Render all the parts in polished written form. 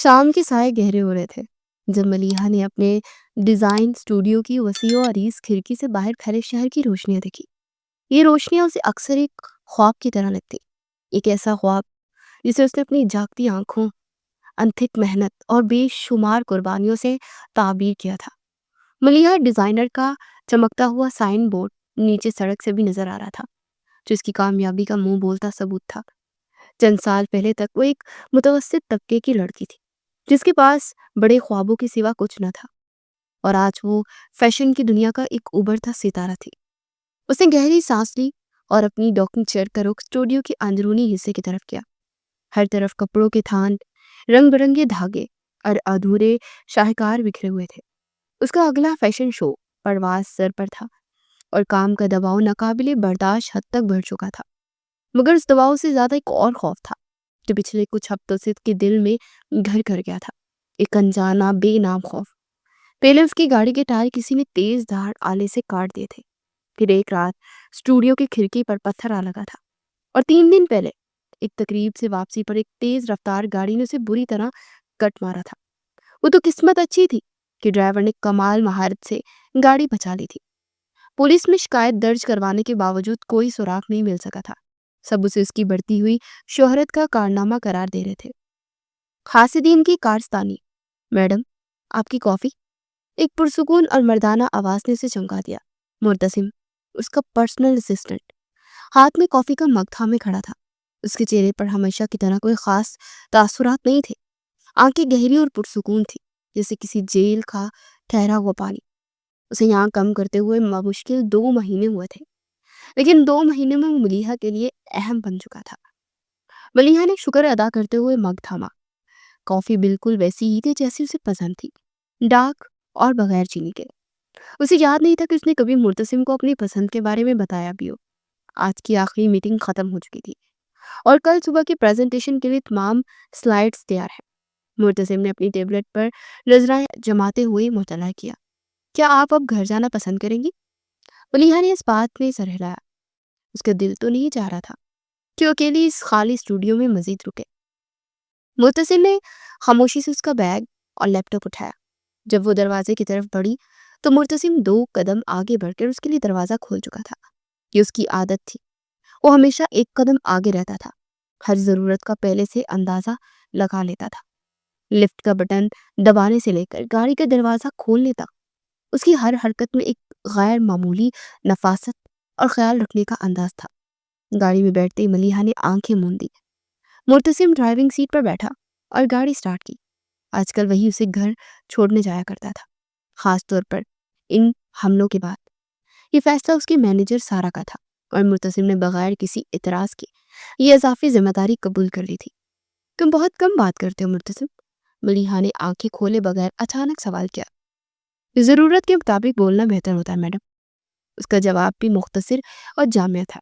شام کے سائے گہرے ہو رہے تھے جب ملیحہ نے اپنے ڈیزائن اسٹوڈیو کی وسیع و عریض کھڑکی سے باہر پھیلے شہر کی روشنیاں دیکھی۔ یہ روشنیاں اسے اکثر ایک خواب کی طرح لگتی، ایک ایسا خواب جسے اس نے اپنی جاگتی آنکھوں، انتھک محنت اور بے شمار قربانیوں سے تعبیر کیا تھا۔ ملیحہ ڈیزائنر کا چمکتا ہوا سائن بورڈ نیچے سڑک سے بھی نظر آ رہا تھا، جو اس کی کامیابی کا منہ بولتا ثبوت تھا۔ چند سال پہلے تک وہ ایک متوسط طبقے کی لڑکی تھی جس کے پاس بڑے خوابوں کے سوا کچھ نہ تھا، اور آج وہ فیشن کی دنیا کا ایک ابھرتا ستارہ تھی۔ اس نے گہری سانس لی اور اپنی ڈاکنگ چیئر کا رخ اسٹوڈیو کے اندرونی حصے کی طرف کیا۔ ہر طرف کپڑوں کے تھان، رنگ برنگے دھاگے اور ادھورے شاہکار بکھرے ہوئے تھے۔ اس کا اگلا فیشن شو پرواز سر پر تھا، اور کام کا دباؤ ناقابل برداشت حد تک بڑھ چکا تھا۔ مگر اس دباؤ سے زیادہ ایک اور خوف تھا جو پچھلے کچھ ہفتوں سے اس کے دل میں گھر کر گیا تھا، ایک انجانا بے نام خوف۔ پہلے اس کی گاڑی کے ٹائر کسی نے تیز دھاڑ آلے سے کاٹ دیے تھے، پھر ایک رات اسٹوڈیو کی کھڑکی پر پتھر آ لگا تھا، اور 3 دن پہلے ایک تقریب سے واپسی پر ایک تیز رفتار گاڑی نے اسے بری طرح کٹ مارا تھا۔ وہ تو قسمت اچھی تھی کہ ڈرائیور نے کمال مہارت سے گاڑی بچا لی تھی۔ پولیس میں شکایت درج کروانے کے باوجود کوئی سراغ نہیں مل سکا تھا۔ سب اسے اس کی بڑھتی ہوئی شہرت کا کارنامہ قرار دے رہے تھے۔ حاسدین کی کارستانی۔ میڈم، آپ کی کافی؟ ایک پرسکون اور مردانہ آواز نے اسے چمکا دیا۔ مرتسم، اس کا پرسنل اسسٹنٹ، ہاتھ میں کافی کا مگ تھامے کھڑا تھا۔ اس کے چہرے پر ہمیشہ کی طرح کوئی خاص تاثرات نہیں تھے۔ آنکھیں گہری اور پرسکون تھی، جیسے کسی جیل کا ٹھہرا ہوا پانی۔ اسے یہاں کم کرتے ہوئے مشکل 2 مہینے ہوئے تھے، لیکن 2 مہینے میں ملیحہ کے لیے اہم بن چکا تھا۔ ملیحہ نے شکر ادا کرتے ہوئے مگ تھاما۔ کافی بالکل ویسی ہی تھی جیسی اسے پسند تھی، ڈارک اور بغیر چینی کے۔ اسے یاد نہیں تھا کہ اس نے کبھی مرتسم کو اپنی پسند کے بارے میں بتایا بھی ہو۔ آج کی آخری میٹنگ ختم ہو چکی تھی، اور کل صبح کی پریزنٹیشن کے لیے تمام سلائیڈز تیار ہیں۔ مرتسم نے اپنی ٹیبلٹ پر نظریں جماتے ہوئے مطالعہ کیا۔ کیا آپ اب گھر جانا پسند کریں گی؟ ملیحہ نے اس بات میں سر ہلایا۔ اس کا دل تو نہیں چاہ رہا تھا کہ وہ اکیلی اس خالی اسٹوڈیو میں مزید رکے۔ مرتسم نے خاموشی سے اس کا بیگ اور لیپ ٹاپ اٹھایا۔ جب وہ دروازے کی طرف بڑھی تو مرتسم 2 قدم آگے بڑھ کر اس کے لیے دروازہ کھول چکا تھا۔ یہ اس کی عادت تھی، وہ ہمیشہ 1 قدم آگے رہتا تھا، ہر ضرورت کا پہلے سے اندازہ لگا لیتا تھا۔ لفٹ کا بٹن دبانے سے لے کر گاڑی کا دروازہ کھولنے تک اس کی ہر حرکت میں ایک غیر معمولی نفاست اور خیال رکھنے کا انداز تھا۔ گاڑی میں بیٹھتے ہی ملیحہ نے آنکھیں موند دی۔ مرتسم ڈرائیونگ سیٹ پر بیٹھا اور گاڑی سٹارٹ کی۔ آج کل وہی اسے گھر چھوڑنے جایا کرتا تھا، خاص طور پر ان حملوں کے بعد۔ یہ فیصلہ اس کے مینیجر سارا کا تھا، اور مرتسم نے بغیر کسی اعتراض کے یہ اضافی ذمہ داری قبول کر لی تھی۔ تم بہت کم بات کرتے ہو مرتسم، ملیحہ نے آنکھیں کھولے بغیر اچانک سوال کیا۔ ضرورت کے مطابق بولنا بہتر ہوتا ہے میڈم، اس کا جواب بھی مختصر اور جامع تھا۔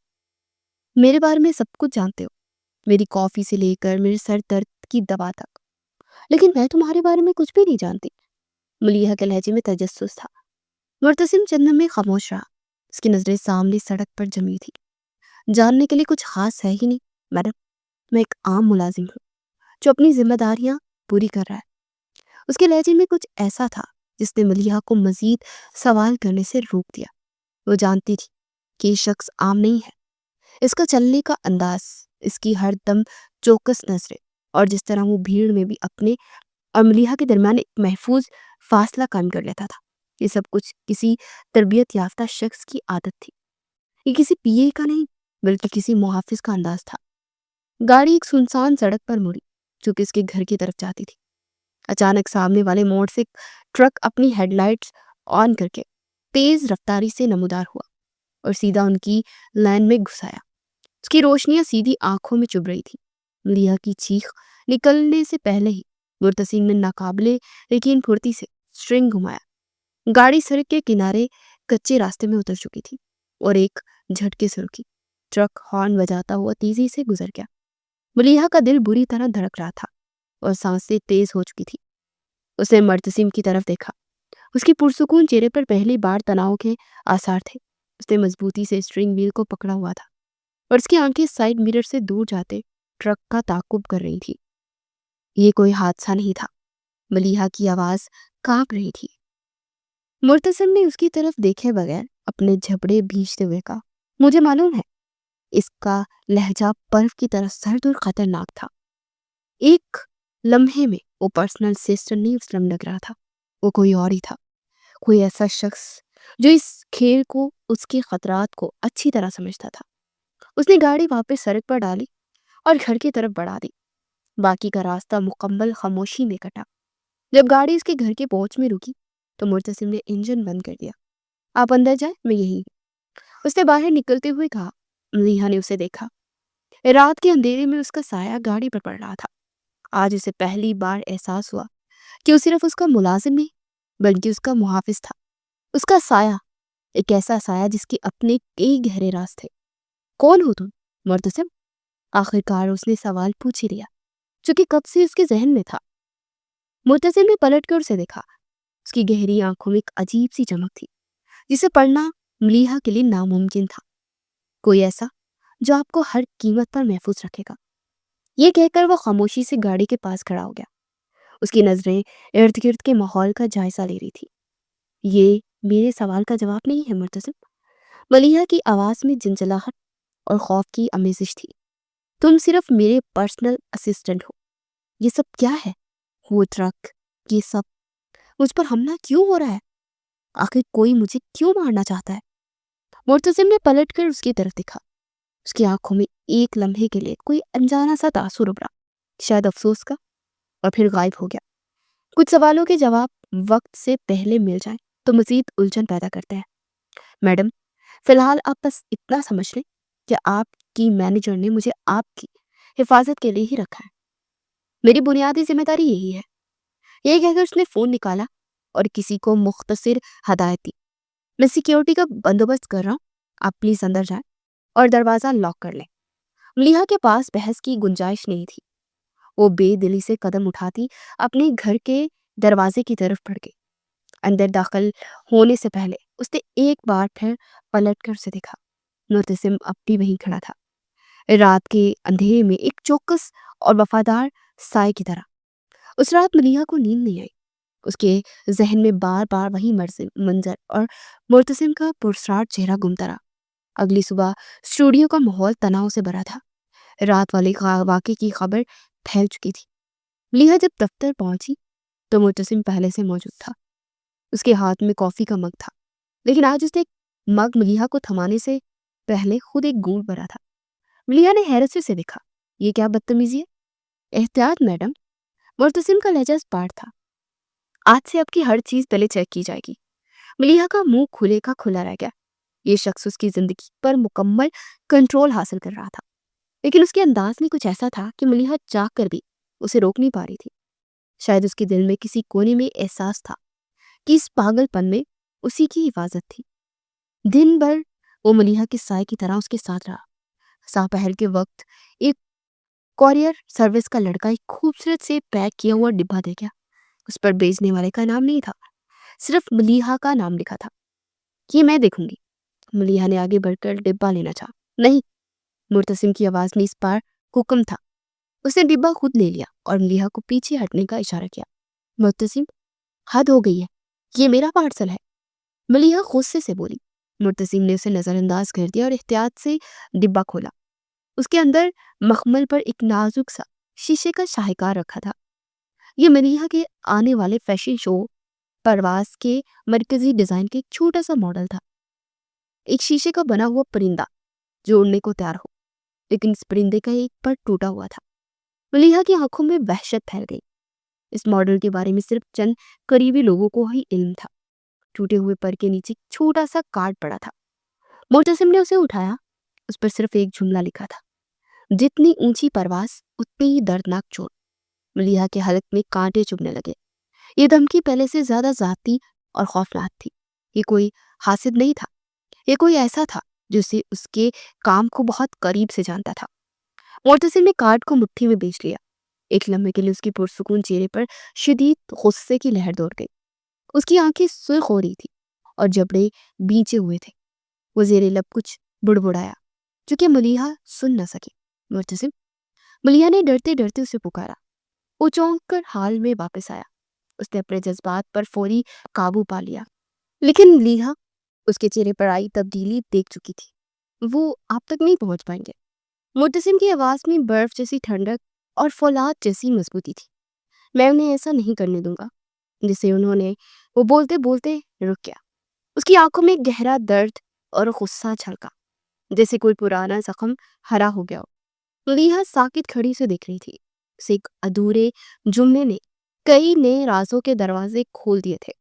میرے بارے میں سب کچھ جانتے ہو، میری کافی سے لے کر میرے سر درد کی دوا تک، لیکن میں تمہارے بارے میں کچھ بھی نہیں جانتی۔ ملیحہ کے لہجے میں تجسس تھا۔ مرتسم چند لمحے خاموش رہا۔ اس کی نظریں سامنے سڑک پر جمی تھی۔ جاننے کے لیے کچھ خاص ہے ہی نہیں میڈم، میں ایک عام ملازم ہوں جو اپنی ذمہ داریاں پوری کر رہا ہے۔ اس کے لہجے میں کچھ ایسا تھا جس نے ملیحہ کو مزید سوال کرنے سے روک دیا۔ وہ جانتی تھی کہ یہ شخص عام نہیں ہے۔ اس کا چلنے کا انداز، اس کی ہر دم چوکس نظریں، اور جس طرح وہ بھیڑ میں بھی اپنے اور ملیحہ کے درمیان ایک محفوظ فاصلہ قائم کر لیتا تھا، یہ سب کچھ کسی تربیت یافتہ شخص کی عادت تھی۔ یہ کسی پی اے کا نہیں بلکہ کسی محافظ کا انداز تھا۔ گاڑی ایک سنسان سڑک پر مڑی جو کہ اس کے گھر کی طرف جاتی تھی۔ اچانک سامنے والے موڑ سے ٹرک اپنی ہیڈ لائٹس آن کر کے تیز رفتاری سے نمودار ہوا اور سیدھا ان کی لائن میں گھس آیا۔ اس کی روشنیاں سیدھی آنکھوں میں چبھ رہی تھی۔ ملیحہ کی چیخ نکلنے سے پہلے ہی مرتسم نے ناقابل یقین پھرتی سے سٹرنگ گھمایا۔ گاڑی سڑک کے کنارے کچے راستے میں اتر چکی تھی اور ایک جھٹکے سے رکی۔ ٹرک ہارن بجاتا ہوا تیزی سے گزر گیا۔ ملیحہ کا دل بری طرح دھڑک رہا تھا اور سانسیں تیز ہو چکی تھی۔ اس نے مرتسم کی طرف دیکھا۔ اس کی پرسکون چہرے پر پہلی بار تناؤ کے آثار تھے۔ اس نے مضبوطی سے اسٹرنگ وہیل کو پکڑا ہوا تھا اور اس کی آنکھیں سائیڈ مرر سے دور جاتے ٹرک کا تعاقب کر رہی تھی۔ یہ کوئی حادثہ نہیں تھا، ملیحہ کی آواز کانپ رہی تھی۔ مرتسم نے اس کی طرف دیکھے بغیر اپنے جھپڑے بھینچتے ہوئے کہا، مجھے معلوم ہے۔ اس کا لہجہ برف کی طرح سرد اور خطرناک تھا۔ ایک لمحے میں وہ پرسنل اسسٹنٹ نہیں اسلم لگ رہا تھا، وہ کوئی اور ہی تھا، کوئی ایسا شخص جو اس کھیل کو، اس کے خطرات کو اچھی طرح سمجھتا تھا۔ اس نے گاڑی واپس سڑک پر ڈالی اور گھر کی طرف بڑھا دی۔ باقی کا راستہ مکمل خاموشی میں کٹا۔ جب گاڑی اس کے گھر کے پہنچ میں رکی تو مرتسم نے انجن بند کر دیا۔ آپ اندر جائیں، میں یہی ہوں، اس نے باہر نکلتے ہوئے کہا۔ ملیحہ نے اسے دیکھا۔ رات کے اندھیرے میں اس کا سایہ گاڑی پر پڑ رہا تھا۔ آج اسے پہلی بار احساس ہوا کہ وہ صرف اس کا ملازم نہیں بلکہ اس کا محافظ تھا۔ اس کا سایہ، ایک ایسا سایہ جس کے اپنے کئی گہرے راز تھے۔ کون ہو تم، مرتسم؟ آخر کار اس نے سوال پوچھ ہی لیا جو کہ کب سے اس کے ذہن میں تھا۔ مرتسم نے پلٹ کر اسے دیکھا۔ اس کی گہری آنکھوں میں ایک عجیب سی چمک تھی جسے پڑھنا ملیحہ کے لیے ناممکن تھا۔ کوئی ایسا جو آپ کو ہر قیمت پر محفوظ رکھے گا۔ یہ کہہ کر وہ خاموشی سے گاڑی کے پاس کھڑا ہو گیا۔ اس کی نظریں ارد گرد کے ماحول کا جائزہ لے رہی تھی۔ یہ میرے سوال کا جواب نہیں ہے مرتسم۔ ملیحہ کی آواز میں جنجلاہٹ اور خوف کی آمیزش تھی۔ تم صرف میرے پرسنل اسسٹنٹ ہو۔ یہ سب کیا ہے؟ وہ ٹرک، یہ سب مجھ پر حملہ کیوں ہو رہا ہے؟ آخر کوئی مجھے کیوں مارنا چاہتا ہے؟ مرتسم نے پلٹ کر اس کی طرف دیکھا۔ اس کی آنکھوں میں ایک لمحے کے لیے کوئی انجانا سا تاثر ابھرا، شاید افسوس کا، اور پھر غائب ہو گیا۔ کچھ سوالوں کے جواب وقت سے پہلے مل جائیں تو مزید الجھن پیدا کرتے ہیں۔ میڈم، فی الحال آپ بس اتنا سمجھ لیں کہ آپ کی مینیجر نے مجھے آپ کی حفاظت کے لیے ہی رکھا ہے۔ میری بنیادی ذمہ داری یہی ہے۔ یہ کہہ کر اس نے فون نکالا اور کسی کو مختصر ہدایت دی۔ میں سیکیورٹی کا بندوبست کر رہا ہوں، آپ پلیز اندر جائیں اور دروازہ لاک کر لیں۔ ملیحہ کے پاس بحث کی گنجائش نہیں تھی۔ وہ بے دلی سے قدم اٹھاتی اپنے گھر کے دروازے کی طرف بڑھ گئی۔ اندر داخل ہونے سے پہلے اس نے ایک بار پھر پلٹ کر اسے دیکھا۔ مرتسم اب بھی وہیں کھڑا تھا، رات کے اندھیرے میں ایک چوکس اور وفادار سائے کی طرح۔ اس رات ملیحہ کو نیند نہیں آئی۔ اس کے ذہن میں بار بار وہی منظر اور مرتسم کا پرسرار چہرہ گھومتا رہا۔ اگلی صبح اسٹوڈیو کا ماحول تناؤ سے بھرا تھا۔ رات والے واقعے کی خبر پھیل چکی تھی۔ ملیحہ جب دفتر پہنچی تو مرتسم پہلے سے موجود تھا۔ اس کے ہاتھ میں کافی کا مگ تھا، لیکن آج اس نے مگ ملیحہ کو تھمانے سے پہلے خود ایک گھونٹ بھرا تھا۔ ملیحہ نے حیرت سے اسے دیکھا۔ یہ کیا بدتمیزی ہے؟ احتیاط میڈم، مرتسم کا لہجہ اسپاٹ تھا۔ آج سے آپ کی ہر چیز پہلے چیک کی جائے گی۔ ملیحہ کا منہ کھلے کا کھلا رہ گیا۔ یہ شخص اس کی زندگی پر مکمل کنٹرول حاصل کر رہا تھا، لیکن اس کے انداز میں کچھ ایسا تھا کہ ملیحہ چاہ کر بھی اسے روک نہیں پا رہی تھی۔ شاید اس کے دل میں کسی کونے میں احساس تھا کہ اس پاگل پن میں اسی کی حفاظت تھی۔ دن بھر وہ ملیحہ کے سائے کی طرح اس کے ساتھ رہا۔ ساپہر کے وقت ایک کوریئر سروس کا لڑکا ایک خوبصورت سے پیک کیا ہوا ڈبہ دے گیا۔ اس پر بیچنے والے کا نام نہیں تھا، صرف ملیحہ کا نام لکھا تھا۔ یہ میں دیکھوں گی۔ ملیحہ نے آگے بڑھ کر ڈبہ لینا چاہا۔ نہیں، مرتسم کی آواز میں اس بار حکم تھا۔ اس نے ڈبہ خود لے لیا اور ملیحہ کو پیچھے ہٹنے کا اشارہ کیا۔ مرتسم، حد ہو گئی ہے، یہ میرا پارسل ہے، ملیحہ غصے سے بولی۔ مرتسم نے اسے نظر انداز کر دیا اور احتیاط سے ڈبہ کھولا۔ اس کے اندر مخمل پر ایک نازک سا شیشے کا شاہکار رکھا تھا۔ یہ ملیحہ کے آنے والے فیشن شو پرواز کے مرکزی ڈیزائن کے ایک چھوٹا سا ماڈل تھا۔ ایک شیشے کا بنا ہوا پرندہ جو اڑنے کو تیار ہو، لیکن اس پرندے کا ایک پر ٹوٹا ہوا تھا۔ ملیحہ کی آنکھوں میں وحشت پھیل گئی۔ اس ماڈل کے بارے میں صرف چند قریبی لوگوں کو ہی علم تھا۔ ٹوٹے ہوئے پر کے نیچے ایک چھوٹا سا کارڈ پڑا تھا۔ مرتسم نے اسے اٹھایا۔ اس پر صرف ایک جملہ لکھا تھا، جتنی اونچی پرواز اتنی ہی دردناک چوٹ۔ ملیحہ کے حلق میں کانٹے چبھنے لگے۔ یہ دھمکی پہلے سے زیادہ ذاتی اور خوفناک تھی۔ یہ کوئی حاسد نہیں تھا، یہ کوئی ایسا تھا جو اس کے کام کو بہت قریب سے جانتا تھا۔ مرتسم نے کارڈ کو مٹھی میں بیچ لیا۔ ایک لمحے کے لیے اس کی پرسکون چہرے پر شدید غصے کی لہر دوڑ گئی۔ اس کی آنکھیں سرخ ہو رہی تھی اور جبڑے بیچے ہوئے تھے۔ وہ زیر لب کچھ بڑبڑایا جو کہ ملیحہ سن نہ سکی۔ مرتسم، ملیحہ نے ڈرتے ڈرتے اسے پکارا۔ وہ چونک کر حال میں واپس آیا۔ اس نے اپنے جذبات پر فوری قابو پا لیا، لیکن ملیحہ اس کے چہرے پر آئی تبدیلی دیکھ چکی تھی۔ وہ آپ تک نہیں پہنچ پائیں گے۔ معتصم کی آواز میں برف جیسی ٹھنڈک اور فولاد جیسی مضبوطی تھی۔ میں انہیں ایسا نہیں کرنے دوں گا۔ جسے وہ بولتے بولتے رک گیا۔ اس کی آنکھوں میں گہرا درد اور غصہ چھلکا، جیسے کوئی پرانا زخم ہرا ہو گیا ہو۔ ملیحہ ساکت کھڑی سے دیکھ رہی تھی۔ اس ایک ادھورے جملے نے کئی نئے رازوں کے دروازے کھول دیے تھے،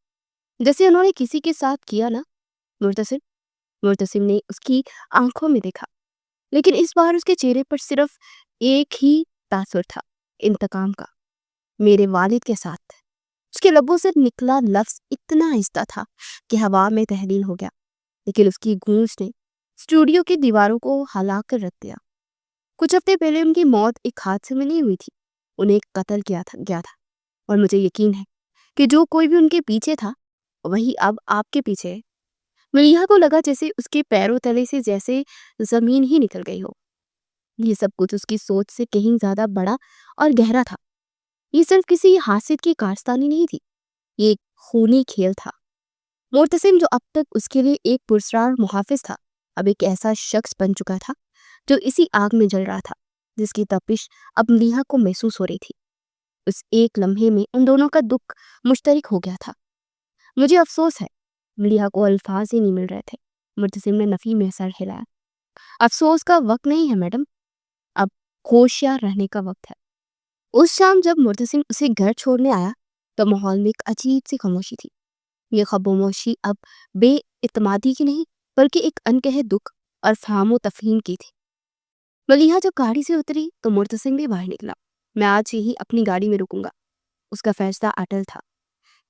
جیسے انہوں نے کسی کے ساتھ کیا نا۔ مرتسم نے اس کی آنکھوں میں دیکھا، لیکن اس بار اس کے چہرے پر صرف ایک ہی تاثر تھا، انتقام کا۔ میرے والد کے ساتھ۔ اس کے لبوں سے نکلا لفظ اتنا آہستہ تھا کہ ہوا میں تحلیل ہو گیا، لیکن اس کی گونج نے اسٹوڈیو کی دیواروں کو ہلا کر رکھ دیا۔ کچھ ہفتے پہلے ان کی موت ایک حادثے میں نہیں ہوئی تھی، انہیں قتل کیا گیا تھا، اور مجھے یقین ہے کہ جو کوئی بھی ان کے پیچھے تھا وہی اب آپ کے پیچھے ہے۔ ملیحہ کو لگا جیسے اس کے پیروں تلے سے جیسے زمین ہی نکل گئی ہو۔ یہ سب کچھ اس کی سوچ سے کہیں زیادہ بڑا اور گہرا تھا۔ یہ صرف کسی حاسد کی کارستانی نہیں تھی، یہ ایک خونی کھیل تھا۔ معتصم جو اب تک اس کے لیے ایک پرسرار محافظ تھا، اب ایک ایسا شخص بن چکا تھا جو اسی آگ میں جل رہا تھا جس کی تپش اب ملیحہ کو محسوس ہو رہی تھی۔ اس ایک لمحے میں ان دونوں کا دکھ مشترک ہو گیا تھا۔ مجھے افسوس ہے، ملیحہ کو الفاظ ہی نہیں مل رہے تھے۔ معتصم نے نفی میں سر ہلایا۔ افسوس کا وقت نہیں ہے میڈم، اب ہوشیار رہنے کا وقت ہے۔ اس شام جب معتصم اسے گھر چھوڑنے آیا تو ماحول میں ایک عجیب سی خاموشی تھی۔ یہ خاموشی اب بے اعتمادی کی نہیں بلکہ ایک انکہے دکھ اور فہم و تفہیم کی تھی۔ ملیحہ جب گاڑی سے اتری تو معتصم بھی باہر نکلا۔ میں آج ہی اپنی گاڑی میں رکوں گا، اس کا فیصلہ اٹل تھا۔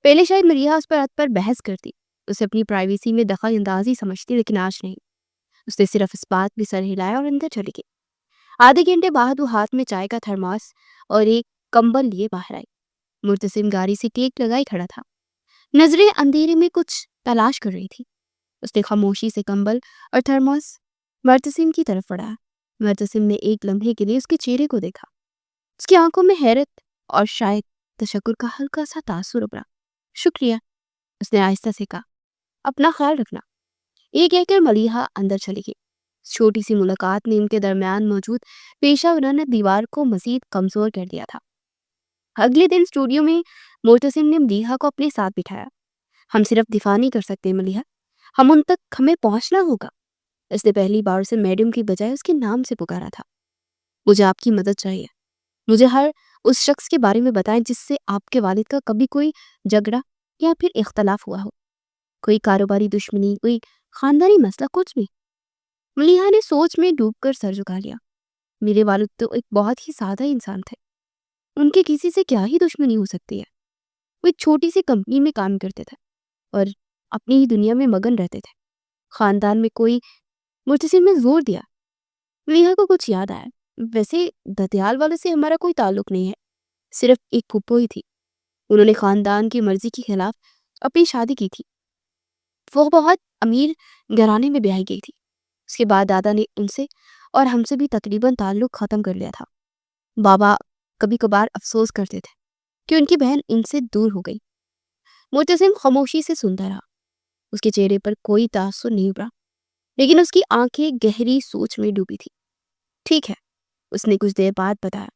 پہلے شاید ملیحہ اس پر بحث کرتی، اسے اپنی پرائیویسی میں دخل اندازی سمجھتی، لیکن آج نہیں۔ اس نے صرف اس بات بھی سر ہلایا اور اندر چلی گئی۔ آدھے گھنٹے بعد وہ ہاتھ میں چائے کا تھرماس اور ایک کمبل لیے باہر آئی۔ معتصم گاڑی سے ٹیک لگائی کھڑا تھا، نظریں اندھیرے میں کچھ تلاش کر رہی تھی۔ اس نے خاموشی سے کمبل اور تھرماس معتصم کی طرف بڑھایا۔ معتصم نے ایک لمحے کے لیے اس کے چہرے کو دیکھا۔ اس کی آنکھوں میں حیرت اور شاید تشکر کا ہلکا سا تاثر ابھرا۔ شکریہ، اس نے آہستہ سے کہا، اپنا خیال رکھنا۔ یہ کہہ کر ملیحہ اندر چلی گئی۔ چھوٹی سی ملاقات نے ان کے درمیان موجود پیشہ ورانہ دیوار کو مزید کمزور کر دیا تھا۔ اگلے دن اسٹوڈیو میں معتصم نے ملیحہ کو اپنے ساتھ بٹھایا۔ ہم صرف دفاع نہیں کر سکتے ملیحہ، ہمیں پہنچنا ہوگا۔ اس نے پہلی بار اسے میڈم کی بجائے اس کے نام سے پکارا تھا۔ مجھے آپ کی مدد چاہیے۔ مجھے ہر اس شخص کے بارے میں بتائیں جس سے آپ کے والد کا کبھی کوئی جھگڑا یا پھر اختلاف ہوا ہو، کوئی کاروباری دشمنی، کوئی خاندانی مسئلہ، کچھ بھی۔ ملیحہ نے سوچ میں ڈوب کر سر جھکا لیا۔ میرے والد تو ایک بہت ہی سادہ انسان تھے، ان کے کسی سے کیا ہی دشمنی ہو سکتی ہے۔ وہ ایک چھوٹی سی کمپنی میں کام کرتے تھے اور اپنی ہی دنیا میں مگن رہتے تھے۔ خاندان میں کوئی، معتصم نے زور دیا۔ ملیحہ کو کچھ یاد آیا۔ ویسے ددیال والے سے ہمارا کوئی تعلق نہیں ہے، صرف ایک پھپھو ہی تھی، انہوں نے خاندان کی مرضی کے خلاف اپنی شادی کی تھی۔ وہ بہت امیر گھرانے میں بیاہی گئی تھی۔ اس کے بعد دادا نے ان سے اور ہم سے بھی تقریباً تعلق ختم کر لیا تھا۔ بابا کبھی کبھار افسوس کرتے تھے کہ ان کی بہن ان سے دور ہو گئی۔ معتصم خاموشی سے سنتا رہا۔ اس کے چہرے پر کوئی تاثر نہیں ابھرا، لیکن اس کی آنکھیں گہری سوچ میں ڈوبی تھی۔ ٹھیک ہے، اس نے کچھ دیر بعد بتایا،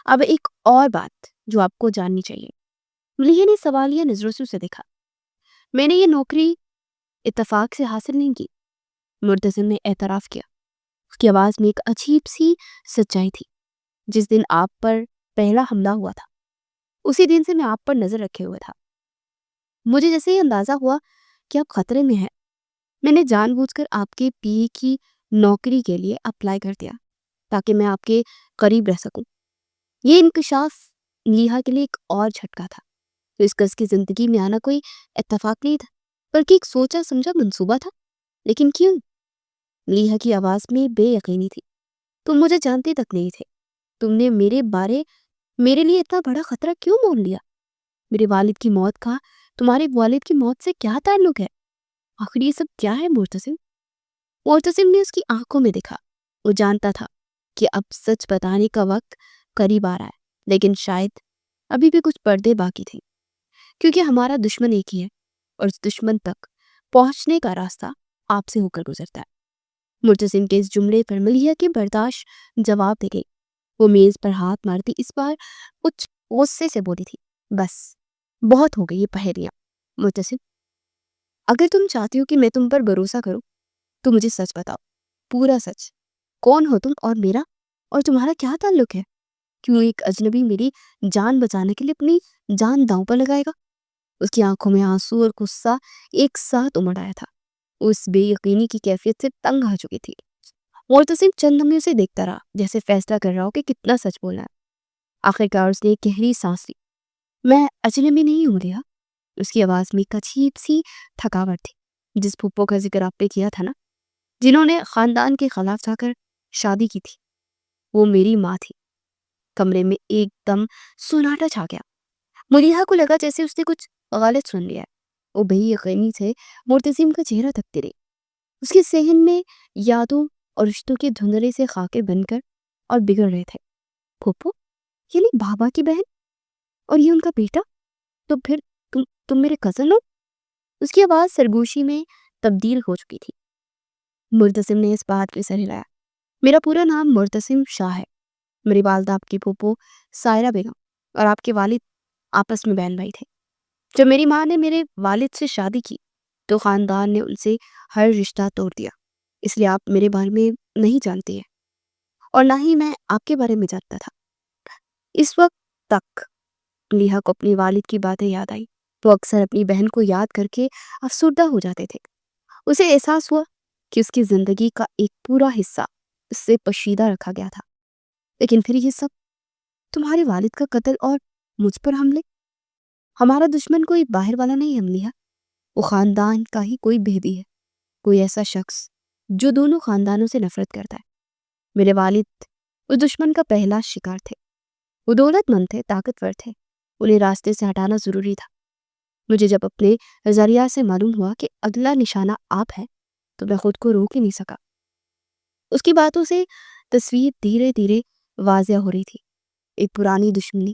اب ایک اور بات جو آپ کو جاننی چاہیے۔ ملیحہ نے سوالیہ نظروں سے اسے دیکھا۔ میں نے یہ نوکری اتفاق سے حاصل نہیں کی، معتصم نے اعتراف کیا۔ اس کی آواز میں ایک عجیب سی سچائی تھی۔ جس دن آپ پر پہلا حملہ ہوا تھا، اسی دن سے میں آپ پر نظر رکھے ہوئے تھا۔ مجھے جیسے یہ اندازہ ہوا کہ آپ خطرے میں ہیں، میں نے جان بوجھ کر آپ کے پی اے کی نوکری کے لیے اپلائی کر دیا تاکہ میں آپ کے قریب رہ سکوں۔ یہ انکشاف ملیحہ کے لیے ایک اور جھٹکا تھا۔ تو اس کس کی زندگی میں آنا کوئی اتفاق نہیں تھا، بلکہ ایک سوچا سمجھا منصوبہ تھا۔ لیکن کیوں؟ ملیحہ کی آواز میں بے یقینی تھی۔ تم مجھے جانتے تک نہیں تھے، تم نے میرے لیے اتنا بڑا خطرہ کیوں مول لیا؟ میرے والد کی موت کا تمہارے والد کی موت سے کیا تعلق ہے؟ آخر یہ سب کیا ہے معتصم؟ معتصم نے اس کی آنکھوں میں دیکھا۔ وہ جانتا تھا کہ اب سچ بتانے کا وقت قریب آ رہا ہے، لیکن شاید ابھی بھی کچھ پردے باقی تھے، کیونکہ ہمارا دشمن ایک ہی ہے اور اس دشمن تک پہنچنے کا راستہ آپ سے ہو کر گزرتا ہے۔ مرتسم کے اس جملے پر ملیحہ کی برداشت جواب دے گئی۔ وہ میز پر ہاتھ مارتی اس بار کچھ غصے سے بولی تھی، بس بہت ہو گئی یہ پہیلیاں۔ مرتسم، اگر تم چاہتی ہو کہ میں تم پر بھروسہ کروں تو مجھے سچ بتاؤ، پورا سچ۔ کون ہو تم اور میرا اور تمہارا کیا تعلق ہے؟ کیوں ایک اجنبی میری جان بچانے کے لیے اپنی جان داؤں پر لگائے گا؟ اس کی آنکھوں میں آنسو اور غصہ ایک ساتھ امڑ آیا تھا۔ وہ اس بے یقینی کی کیفیت سے تنگ آ چکی تھی۔ مرتسم چند لمحے اسے دیکھتا رہا، جیسے فیصلہ کر رہا ہو کہ کتنا سچ بولنا ہے۔ آخرکار اس نے ایک گہری سانس لی۔ میں اجنبی نہیں ہوں ریا۔ اس کی آواز میں ایک عجیب سی تھکاوٹ تھی۔ جس پھپھو کا ذکر آپ نے کیا تھا نا، جنہوں نے خاندان کے خلاف جا کر شادی کی تھی، وہ میری ماں تھی۔ کمرے میں ایک دم سناٹا چھا گیا۔ ملیحہ کو لگا جیسے اس نے کچھ غلط سن لیا ہے۔ وہ بے یقینی سے مرتسم کا چہرہ تکتی رہی۔ اس کے ذہن میں یادوں اور رشتوں کے دھندلے سے خاکے بن کر اور بگڑ رہے تھے۔ پھپھو، یعنی بابا کی بہن، اور یہ ان کا بیٹا؟ تو پھر تم میرے کزن ہو؟ اس کی آواز سرگوشی میں تبدیل ہو چکی تھی۔ مرتسم نے اس بات پہ سر ہلایا۔ میرا پورا نام مرتسم شاہ ہے۔ میری والدہ آپ کی پھپھو سائرہ بیگم اور آپ کے والد آپس میں بہن بھائی تھے۔ جب میری ماں نے میرے والد سے شادی کی تو خاندان نے ان سے ہر رشتہ توڑ دیا۔ اس لیے آپ میرے بارے میں نہیں جانتی ہیں اور نہ ہی میں آپ کے بارے میں جانتا تھا۔ اس وقت تک ملیحہ کو اپنی والد کی باتیں یاد آئی۔ وہ اکثر اپنی بہن کو یاد کر کے افسردہ ہو جاتے تھے۔ اسے احساس ہوا کہ اس کی زندگی کا ایک پورا حصہ اس سے پوشیدہ رکھا گیا تھا۔ لیکن پھر یہ سب، تمہارے والد کا قتل اور مجھ پر حملے؟ ہمارا دشمن کوئی باہر والا نہیں ہے ملیحہ، وہ خاندان کا ہی کوئی بھیدی ہے، کوئی ایسا شخص جو دونوں خاندانوں سے نفرت کرتا ہے۔ میرے والد اس دشمن کا پہلا شکار تھے۔ وہ دولت مند تھے، طاقتور تھے، انہیں راستے سے ہٹانا ضروری تھا۔ مجھے جب اپنے ذریعہ سے معلوم ہوا کہ اگلا نشانہ آپ ہے تو میں خود کو روک ہی نہیں سکا۔ اس کی باتوں سے تصویر دھیرے دھیرے واضح ہو رہی تھی، ایک پرانی دشمنی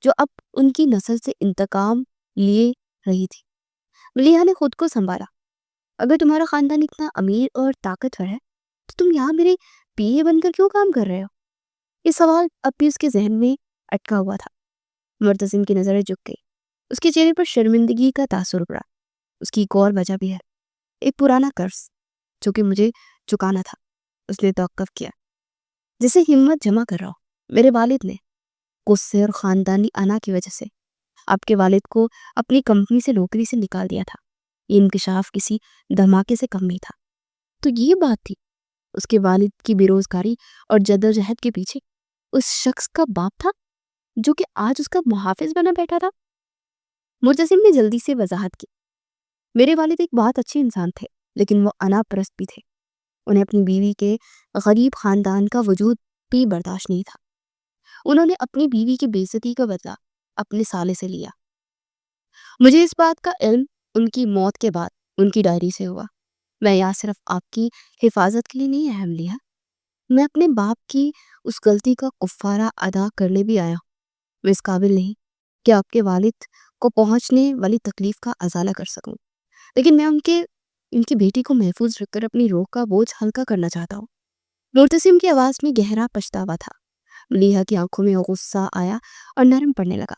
جو اب ان کی نسل سے انتقام لیے رہی تھی۔ ملیحہ نے خود کو سنبھالا۔ اگر تمہارا خاندان اتنا امیر اور طاقتور ہے تو تم یہاں میرے پی اے بن کر کیوں کام کر رہے ہو؟ یہ سوال اب بھی اس کے ذہن میں اٹکا ہوا تھا۔ مرتسم کی نظریں جھک گئی۔ اس کے چہرے پر شرمندگی کا تاثر پڑا۔ اس کی ایک اور وجہ بھی ہے، ایک پرانا قرض جو کہ مجھے چکانا تھا۔ اس نے توقف کیا، جسے ہمت جمع کر رہا ہو۔ میرے والد نے غصے اور خاندانی انا کی وجہ سے آپ کے والد کو اپنی کمپنی سے نوکری سے نکال دیا تھا۔ یہ انکشاف کسی دھماکے سے کم نہیں تھا۔ تو یہ بات تھی اس کے والد کی بے روزگاری اور جدوجہد کے پیچھے اس شخص کا باپ تھا جو کہ آج اس کا محافظ بنا بیٹھا تھا۔ مرتسم نے جلدی سے وضاحت کی۔ میرے والد ایک بہت اچھے انسان تھے، لیکن وہ انا پرست بھی تھے۔ انہیں اپنی بیوی کے غریب خاندان کا وجود بھی برداشت نہیں تھا۔ انہوں نے اپنی بیوی کی بے عزتی کا بدلہ اپنے سالے سے لیا۔ مجھے اس بات کا علم ان کی موت کے بعد ان کی ڈائری سے ہوا۔ میں یہاں صرف آپ کی حفاظت کے لیے نہیں اہم لیا، میں اپنے باپ کی اس غلطی کا کفارہ ادا کرنے بھی آیا ہوں۔ میں اس قابل نہیں کہ آپ کے والد کو پہنچنے والی تکلیف کا ازالہ کر سکوں، لیکن میں ان کی بیٹی کو محفوظ رکھ کر اپنی روح کا بوجھ ہلکا کرنا چاہتا ہوں۔ مرتسم کی آواز میں گہرا پچھتاوا تھا۔ ملیحہ کی آنکھوں میں غصہ آیا اور نرم پڑنے لگا۔